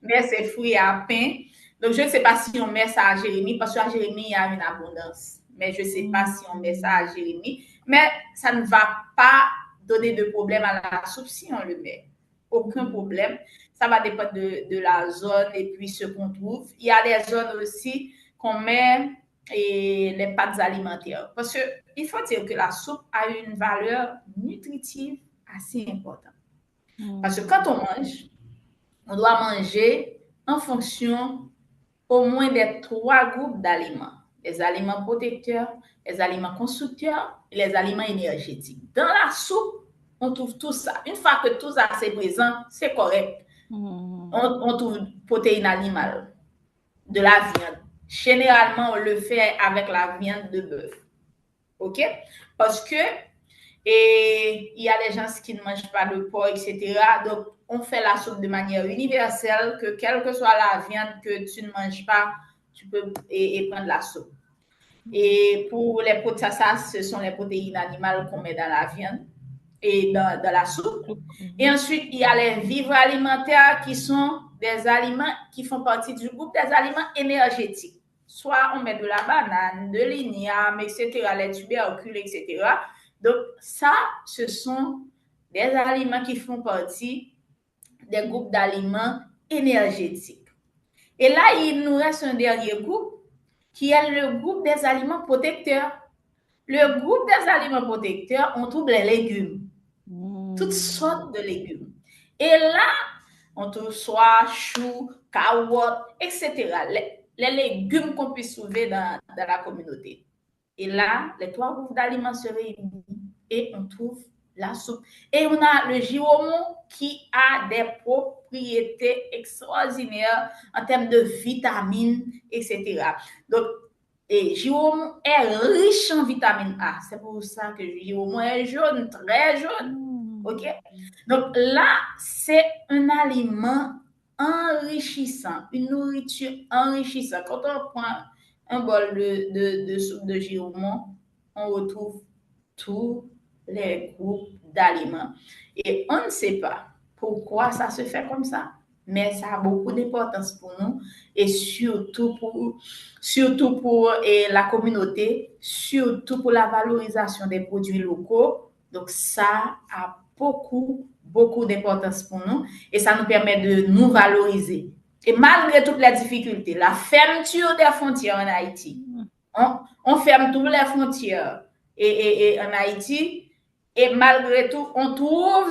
Speaker 3: Mais c'est fruits à pain. Donc, je ne sais pas si on met ça à Jérémy, parce qu'à Jérémy, il y a une abondance. Mais je ne sais pas si on met ça à Jérémy. Mais ça ne va pas donner de problème à la soupe si on le met. Aucun problème. Ça va dépendre de la zone et puis ce qu'on trouve. Il y a des zones aussi qu'on met les pâtes alimentaires. Parce qu'il faut dire que la soupe a une valeur nutritive assez importante. Parce que quand on mange, on doit manger en fonction au moins des 3 groupes d'aliments. Les aliments protecteurs, les aliments constructeurs et les aliments énergétiques. Dans la soupe, on trouve tout ça. Une fois que tout ça c'est présent, c'est correct. On trouve protéines animales, de la viande. Généralement, on le fait avec la viande de bœuf. OK? Parce que il y a des gens qui ne mangent pas de porc, etc. Donc, on fait la soupe de manière universelle, que quelle que soit la viande que tu ne manges pas, tu peux prendre la soupe. Et pour les protéines, ça, ce sont les protéines animales qu'on met dans la viande et dans la soupe. Et ensuite, il y a les vivres alimentaires qui sont des aliments qui font partie du groupe des aliments énergétiques. Soit on met de la banane, de l'igname, etc., les tubercules, etc. Donc, ça, ce sont des aliments qui font partie des groupes d'aliments énergétiques. Et là, il nous reste un dernier groupe qui est le groupe des aliments protecteurs. Le groupe des aliments protecteurs, on trouve les légumes. Toutes sortes de légumes. Et là, on trouve soit choux, carottes, etc. Les légumes qu'on puisse trouver dans la communauté. Et là, les 3 groupes d'aliments se réunissent et on trouve la soupe. Et on a le giromon qui a des propriétés extraordinaires en termes de vitamines, etc. Donc, et giromon est riche en vitamine A. C'est pour ça que le giromon est jaune, très jaune. OK? Donc là, c'est un aliment enrichissant, une nourriture enrichissante. Quand on prend un bol de soupe de giromon, on retrouve tous les groupes d'aliments. Et on ne sait pas pourquoi ça se fait comme ça, mais ça a beaucoup d'importance pour nous et surtout pour la communauté, surtout pour la valorisation des produits locaux. Donc, ça a beaucoup beaucoup d'importance pour nous et ça nous permet de nous valoriser. Et malgré toutes les difficultés, la fermeture des frontières en Haïti, on ferme toutes les frontières et en Haïti, et malgré tout, on trouve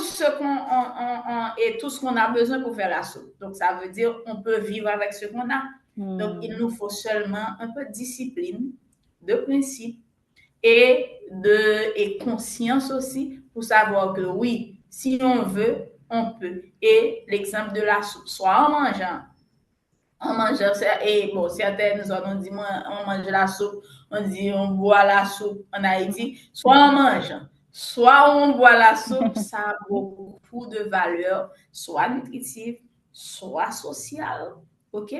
Speaker 3: tout ce qu'on a besoin pour faire la soupe. Donc, ça veut dire qu'on peut vivre avec ce qu'on a. Donc, il nous faut seulement un peu de discipline, de principe et conscience aussi pour savoir que oui, si on veut, on peut. Et l'exemple de la soupe, soit en mangeant, et bon, certaines zones, on dit, on mange la soupe, on dit, on boit la soupe en Haïti, soit en mangeant, soit on boit la soupe, ça a beaucoup de valeur, soit nutritive, soit sociale, ok?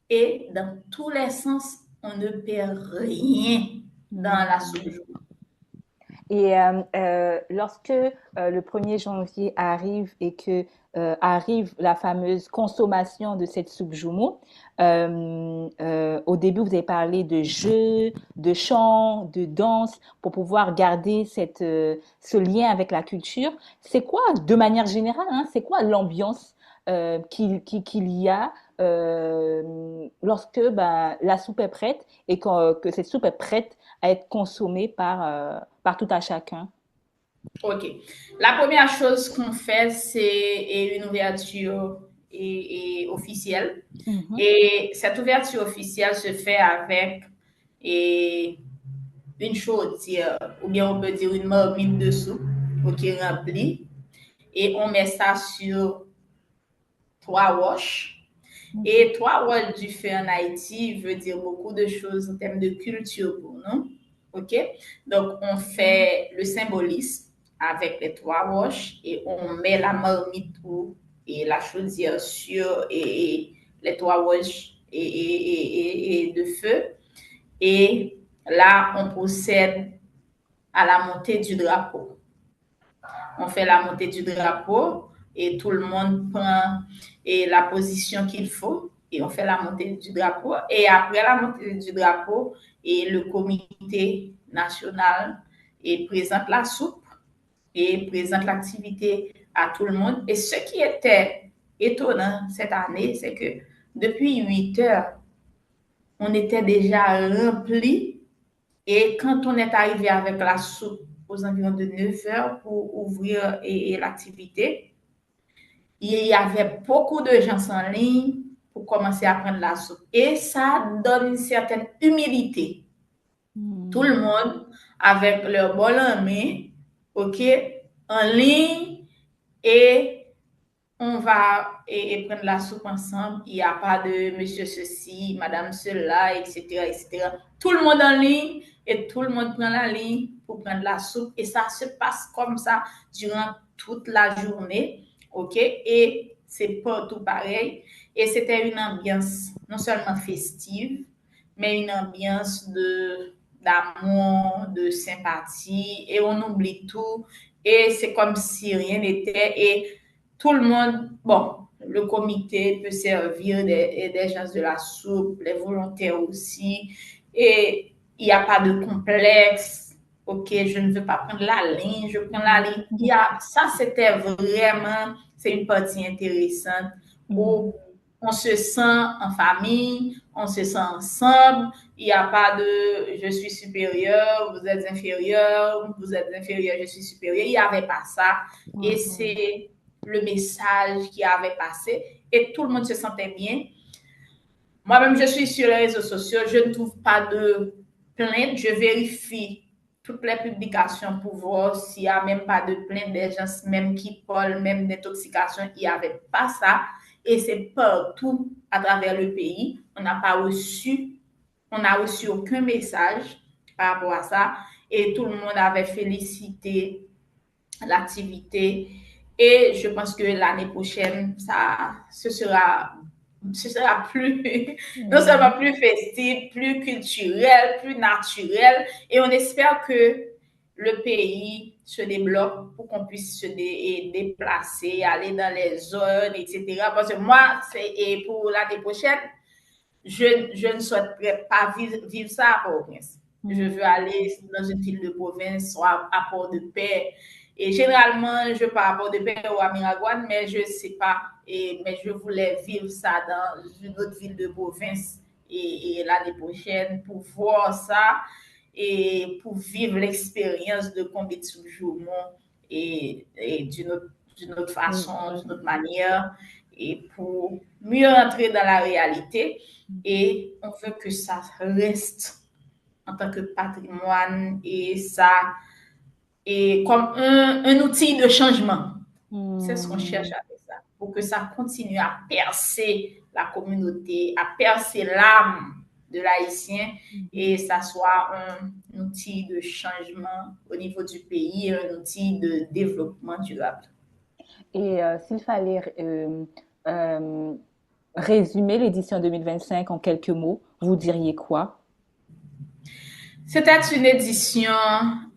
Speaker 3: Et dans tous les sens, on ne perd rien dans la soupe.
Speaker 2: Et lorsque le 1er janvier arrive et que arrive la fameuse consommation de cette soupe joumou, au début, vous avez parlé de jeux, de chants, de danse pour pouvoir garder ce lien avec la culture. C'est quoi, de manière générale, c'est quoi l'ambiance qu'il y a lorsque la soupe est prête et que cette soupe est prête à être consommée par tout à chacun?
Speaker 3: Ok. La première chose qu'on fait, c'est une ouverture officielle.
Speaker 2: Mm-hmm.
Speaker 3: Et cette ouverture officielle se fait avec une chaudière, ou bien on peut dire une marmite de soupe, qui est remplie. Et on met ça sur 3 roches. Et 3 roches du feu en Haïti veut dire beaucoup de choses en termes de culture pour nous. OK? Donc, on fait le symbolisme avec les 3 roches et on met la marmite et la chaudière sur les 3 roches et de feu. Et là, on procède à la montée du drapeau. On fait la montée du drapeau et tout le monde prend la position qu'il faut et on fait la montée du drapeau. Et après la montée du drapeau, le comité national présente la soupe et présente l'activité à tout le monde. Et ce qui était étonnant cette année, c'est que depuis 8 heures, on était déjà rempli. Et quand on est arrivé avec la soupe aux environs de 9 heures pour ouvrir l'activité, il y avait beaucoup de gens en ligne pour commencer à prendre la soupe. Et ça donne une certaine humilité. Tout le monde avec leur bol en main, OK, en ligne, et on va prendre la soupe ensemble. Il n'y a pas de monsieur ceci, madame cela, etc., etc. Tout le monde en ligne et tout le monde prend la ligne pour prendre la soupe. Et ça se passe comme ça durant toute la journée. OK? Et c'est pas tout pareil. Et c'était une ambiance non seulement festive, mais une ambiance d'amour, de sympathie. Et on oublie tout. Et c'est comme si rien n'était. Et tout le monde, bon, le comité peut servir des gens de la soupe, les volontaires aussi. Et il n'y a pas de complexe. OK, je ne veux pas prendre la ligne, je prends la ligne. Ça, c'était vraiment, c'est une partie intéressante où on se sent en famille, on se sent ensemble. Il n'y a pas de je suis supérieur, vous êtes inférieur, je suis supérieur. Il n'y avait pas ça. Et c'est le message qui avait passé et tout le monde se sentait bien. Moi-même, je suis sur les réseaux sociaux, je ne trouve pas de plainte, je vérifie toutes les publications pour voir s'il n'y a même pas de plainte des gens même qui parlent, même d'intoxication, il n'y avait pas ça. Et c'est partout à travers le pays. On n'a reçu aucun message par rapport à ça. Et tout le monde avait félicité l'activité. Et je pense que l'année prochaine, ce sera plus, non seulement plus festif, plus culturel, plus naturel. Et on espère que le pays se débloque pour qu'on puisse se déplacer, aller dans les zones, etc. Parce que moi, et pour l'année prochaine, je ne souhaiterais pas vivre ça à Port-au-Prince. Je veux aller dans une ville de province, soit à Port-de-Paix, Et généralement, je pars à Port-de-Paix ou à Miragouane, mais je ne sais pas. Mais je voulais vivre ça dans une autre ville de province et l'année prochaine pour voir ça et pour vivre l'expérience de Combit-sous-Joumont et d'une autre façon, d'une autre manière, et pour mieux entrer dans la réalité. Et on veut que ça reste en tant que patrimoine et ça et comme un outil de changement. C'est ce qu'on cherche avec ça, pour que ça continue à percer la communauté, à percer l'âme de l'haïtien et ça soit un outil de changement au niveau du pays, un outil de développement durable.
Speaker 2: Et s'il fallait résumer l'édition 2025 en quelques mots, vous diriez quoi?
Speaker 3: C'était une édition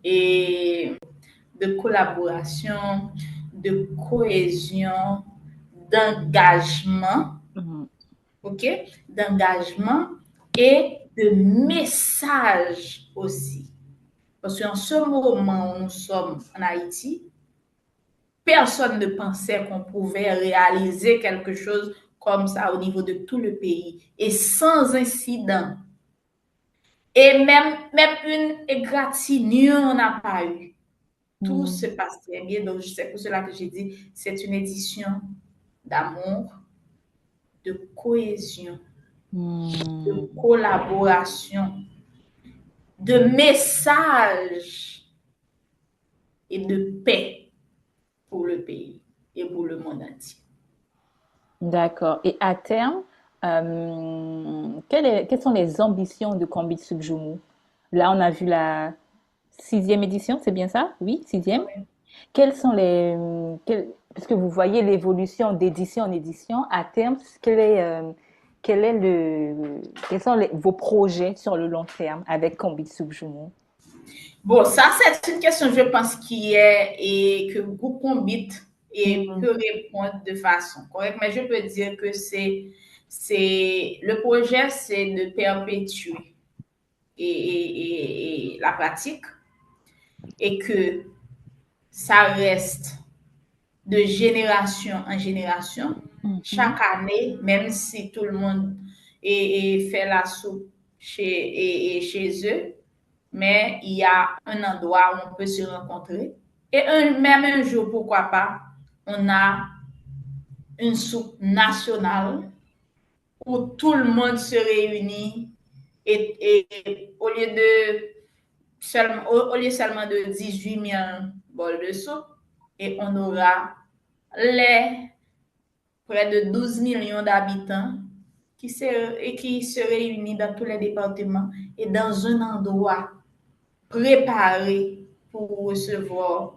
Speaker 3: et de collaboration, de cohésion, d'engagement, ok, d'engagement et de message aussi. Parce qu'en ce moment où nous sommes en Haïti, personne ne pensait qu'on pouvait réaliser quelque chose comme ça au niveau de tout le pays et sans incident. Et même une égratignure n'a pas eu. Tout se passe très bien. Donc, c'est pour cela que j'ai dit, c'est une édition d'amour, de cohésion, de collaboration, de message et de paix pour le pays et pour le monde entier.
Speaker 2: D'accord. Et à terme, quelles sont les ambitions de Combit-sous-Joumont? Là, on a vu la 6e édition, c'est bien ça? Oui, 6e.
Speaker 3: Oui.
Speaker 2: Quels sont puisque vous voyez l'évolution d'édition en édition, à terme, quels sont vos projets sur le long terme avec Combit-sous-Joumont?
Speaker 3: Bon, ça, c'est une question, je pense, qui est et que groupe Combit peut répondre de façon correcte, mais je peux dire que le projet, c'est de perpétuer et la pratique et que ça reste de génération en génération. Chaque année, même si tout le monde fait la soupe chez eux, mais il y a un endroit où on peut se rencontrer. Et même un jour, pourquoi pas, on a une soupe nationale où tout le monde se réunit et au lieu seulement de 18 000 bols de soupe, et on aura les près de 12 millions d'habitants qui se réunissent dans tous les départements et dans un endroit préparé pour recevoir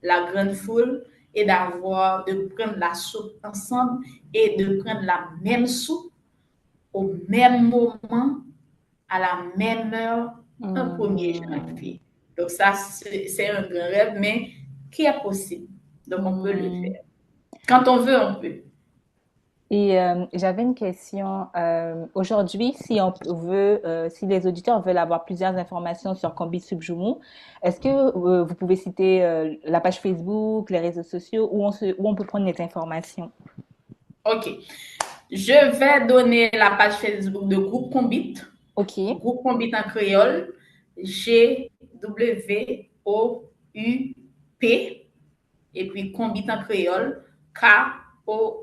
Speaker 3: la grande foule et de prendre la soupe ensemble et de prendre la même soupe au même moment, à la même heure, un 1er janvier. Donc ça, c'est un grand rêve, mais qui est possible. Donc on peut le faire. Quand on veut, on peut.
Speaker 2: Et j'avais une question. Aujourd'hui, si les auditeurs veulent avoir plusieurs informations sur Combit-sous-Joumont, est-ce que vous pouvez citer la page Facebook, les réseaux sociaux, où on peut prendre les informations?
Speaker 3: Ok. Je vais donner la page Facebook de Groupe Combit.
Speaker 2: Ok.
Speaker 3: Groupe Combit en créole. GWOUP. Et puis Combit en créole. KONBIT.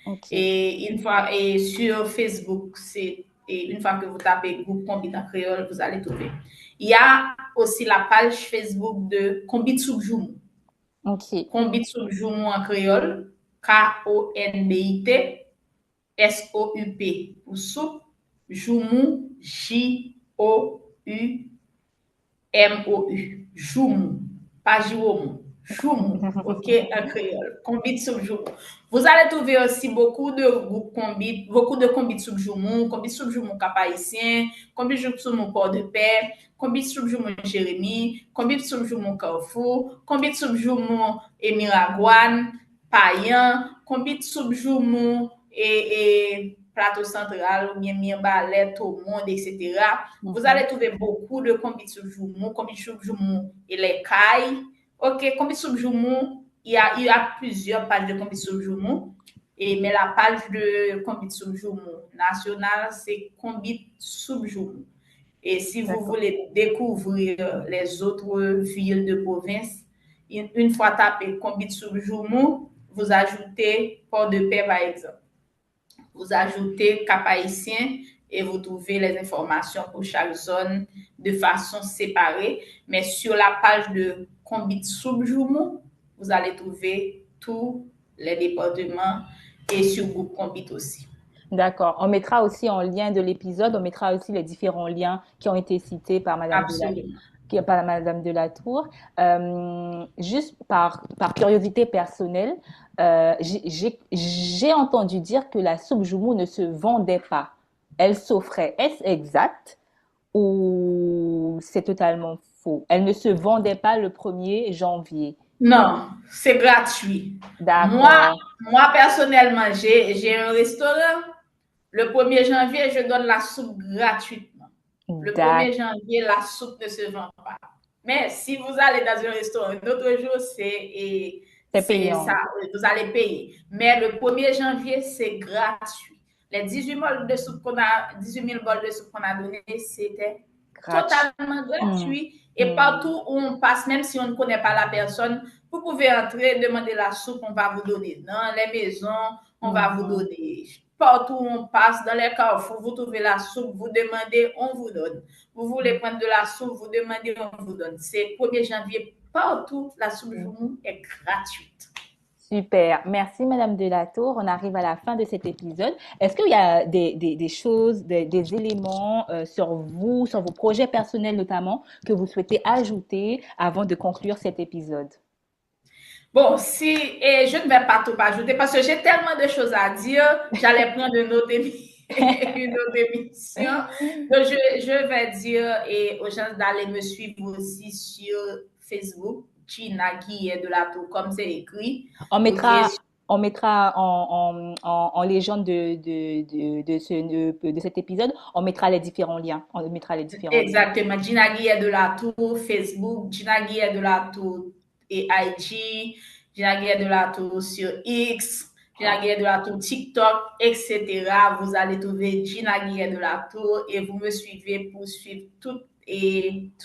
Speaker 2: Okay.
Speaker 3: Et sur Facebook, une fois que vous tapez Groupe Combit en créole, vous allez trouver. Il y a aussi la page Facebook de Combit-sous-Joumont.
Speaker 2: Ok.
Speaker 3: Combit-sous-Joumont en créole. KONBIT. SOUP pour soupe. Joumont. JOUMOU. Joumont. Pas Joumont. Joumont. Ok, en créole. Combit-sous-Joumont. Vous allez trouver aussi beaucoup de groupes Combit, beaucoup de Combit-sous-Joumont, Combit-sous-Joumont Cap-Haïtien, Combit-sous-Joumont Port-de-Paix, Combit-sous-Joumont Jérémie, Combit-sous-Joumont Carrefour, Combit-sous-Joumont Miragouane, Payan, Combit-sous-Joumont et plateau central, ou bien Mirbalet, au monde, etc. Vous allez trouver beaucoup de combis de soupe joumou, et les cailles. OK, combis de soupe joumou, il y a plusieurs pages de combis de soupe joumou. Mais la page de combis de soupe joumou nationale, c'est combis de soupe joumou. Et si vous voulez découvrir les autres villes de province, une fois tapé combis de soupe joumou, vous ajoutez Port-de-Paix, par exemple. Vous ajoutez Cap-Haïtien et vous trouvez les informations pour chaque zone de façon séparée. Mais sur la page de combis de soupe joumou, vous allez trouver tous les départements et sur groupe combit aussi.
Speaker 2: D'accord. On mettra aussi en lien de l'épisode, on mettra aussi les différents liens qui ont été cités par Madame Delatour. Juste par curiosité personnelle, j'ai entendu dire que la soupe joumou ne se vendait pas. Elle s'offrait. Est-ce exact ou c'est totalement faux? Elle ne se vendait pas le 1er janvier.
Speaker 3: Non, c'est gratuit.
Speaker 2: D'accord.
Speaker 3: Moi personnellement, j'ai un restaurant. Le 1er janvier, je donne la soupe gratuitement. Le 1er janvier, la soupe ne se vend pas. Mais si vous allez dans un restaurant, d'autres jours, c'est payant. Ça, vous allez payer. Mais le 1er janvier, c'est gratuit. Les 18 000 bols de soupe qu'on a donné, c'était totalement gratuit. Et partout où on passe, même si on ne connaît pas la personne, vous pouvez entrer, demander la soupe, on va vous donner. Dans les maisons, on va vous donner. Partout où on passe, dans les carrefours, vous trouvez la soupe, vous demandez, on vous donne. Vous voulez prendre de la soupe, vous demandez, on vous donne. C'est 1er janvier, partout, la soupe joumou est gratuite.
Speaker 2: Super. Merci, Madame Delatour. On arrive à la fin de cet épisode. Est-ce qu'il y a des choses, des éléments sur vous, sur vos projets personnels notamment, que vous souhaitez ajouter avant de conclure cet épisode?
Speaker 3: Bon, je ne vais pas tout ajouter parce que j'ai tellement de choses à dire, j'allais prendre une autre émission. Donc, je vais dire aux gens d'aller me suivre aussi sur Facebook, Gina Guillet de la Tour, comme c'est écrit.
Speaker 2: On mettra en légende de cet épisode, on mettra les différents liens.
Speaker 3: Exactement. Gina Guillet de la Tour, Facebook, Gina Guillet de la Tour et IG, Gina Guillet de la Tour sur X, Gina Guillet de la Tour TikTok, etc. Vous allez trouver Gina Guillet de la Tour et vous me suivez pour suivre tout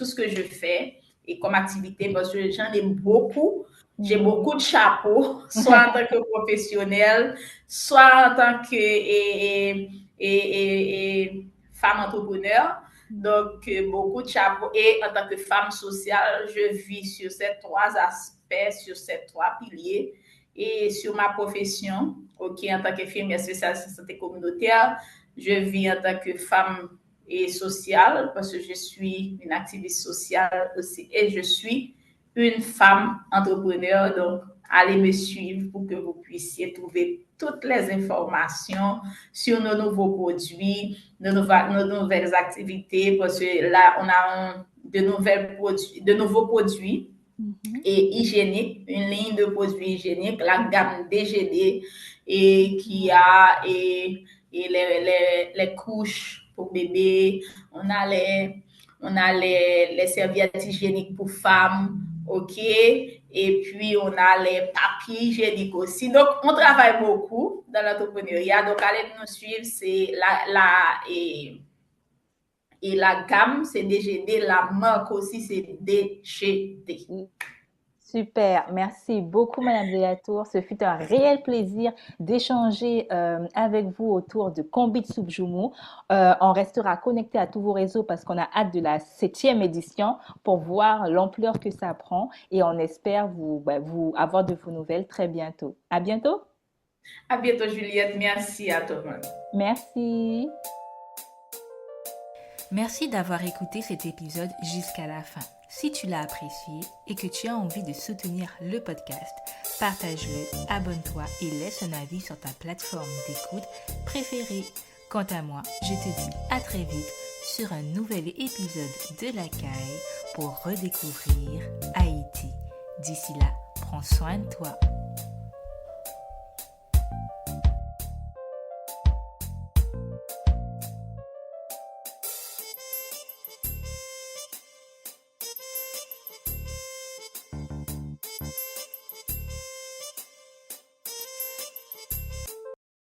Speaker 3: ce que je fais et comme activité parce que j'en ai beaucoup. J'ai beaucoup de chapeaux, soit en tant que professionnelle, soit en tant que femme entrepreneur. Donc, beaucoup de chapeaux. Et en tant que femme sociale, je vis sur ces 3 aspects, sur ces 3 piliers. Et sur ma profession, en tant qu'infirmière spécialiste en santé communautaire, je vis en tant que femme et sociale parce que je suis une activiste sociale aussi et je suis une femme entrepreneur. Donc, allez me suivre pour que vous puissiez trouver toutes les informations sur nos nouveaux produits, nos nouvelles activités, parce que là, on a de nouveaux produits et hygiéniques, une ligne de produits hygiéniques, la gamme DGD, et qui a les couches pour bébés, on a les serviettes hygiéniques pour femmes, OK, et puis on a les papiers hygiéniques aussi. Donc, on travaille beaucoup dans l'entrepreneuriat. Donc, allez nous suivre, c'est la gamme, c'est DGD, la marque aussi, c'est DGD.
Speaker 2: Super, merci beaucoup Madame Delatour. Ce fut un réel plaisir d'échanger avec vous autour de Combis de soupe joumou. On restera connecté à tous vos réseaux parce qu'on a hâte de la 7e édition pour voir l'ampleur que ça prend et on espère vous avoir de vos nouvelles très bientôt. À bientôt.
Speaker 3: À bientôt Juliette, merci à tout le monde.
Speaker 2: Merci.
Speaker 1: Merci d'avoir écouté cet épisode jusqu'à la fin. Si tu l'as apprécié et que tu as envie de soutenir le podcast, partage-le, abonne-toi et laisse un avis sur ta plateforme d'écoute préférée. Quant à moi, je te dis à très vite sur un nouvel épisode de La Caille pour redécouvrir Haïti. D'ici là, prends soin de toi.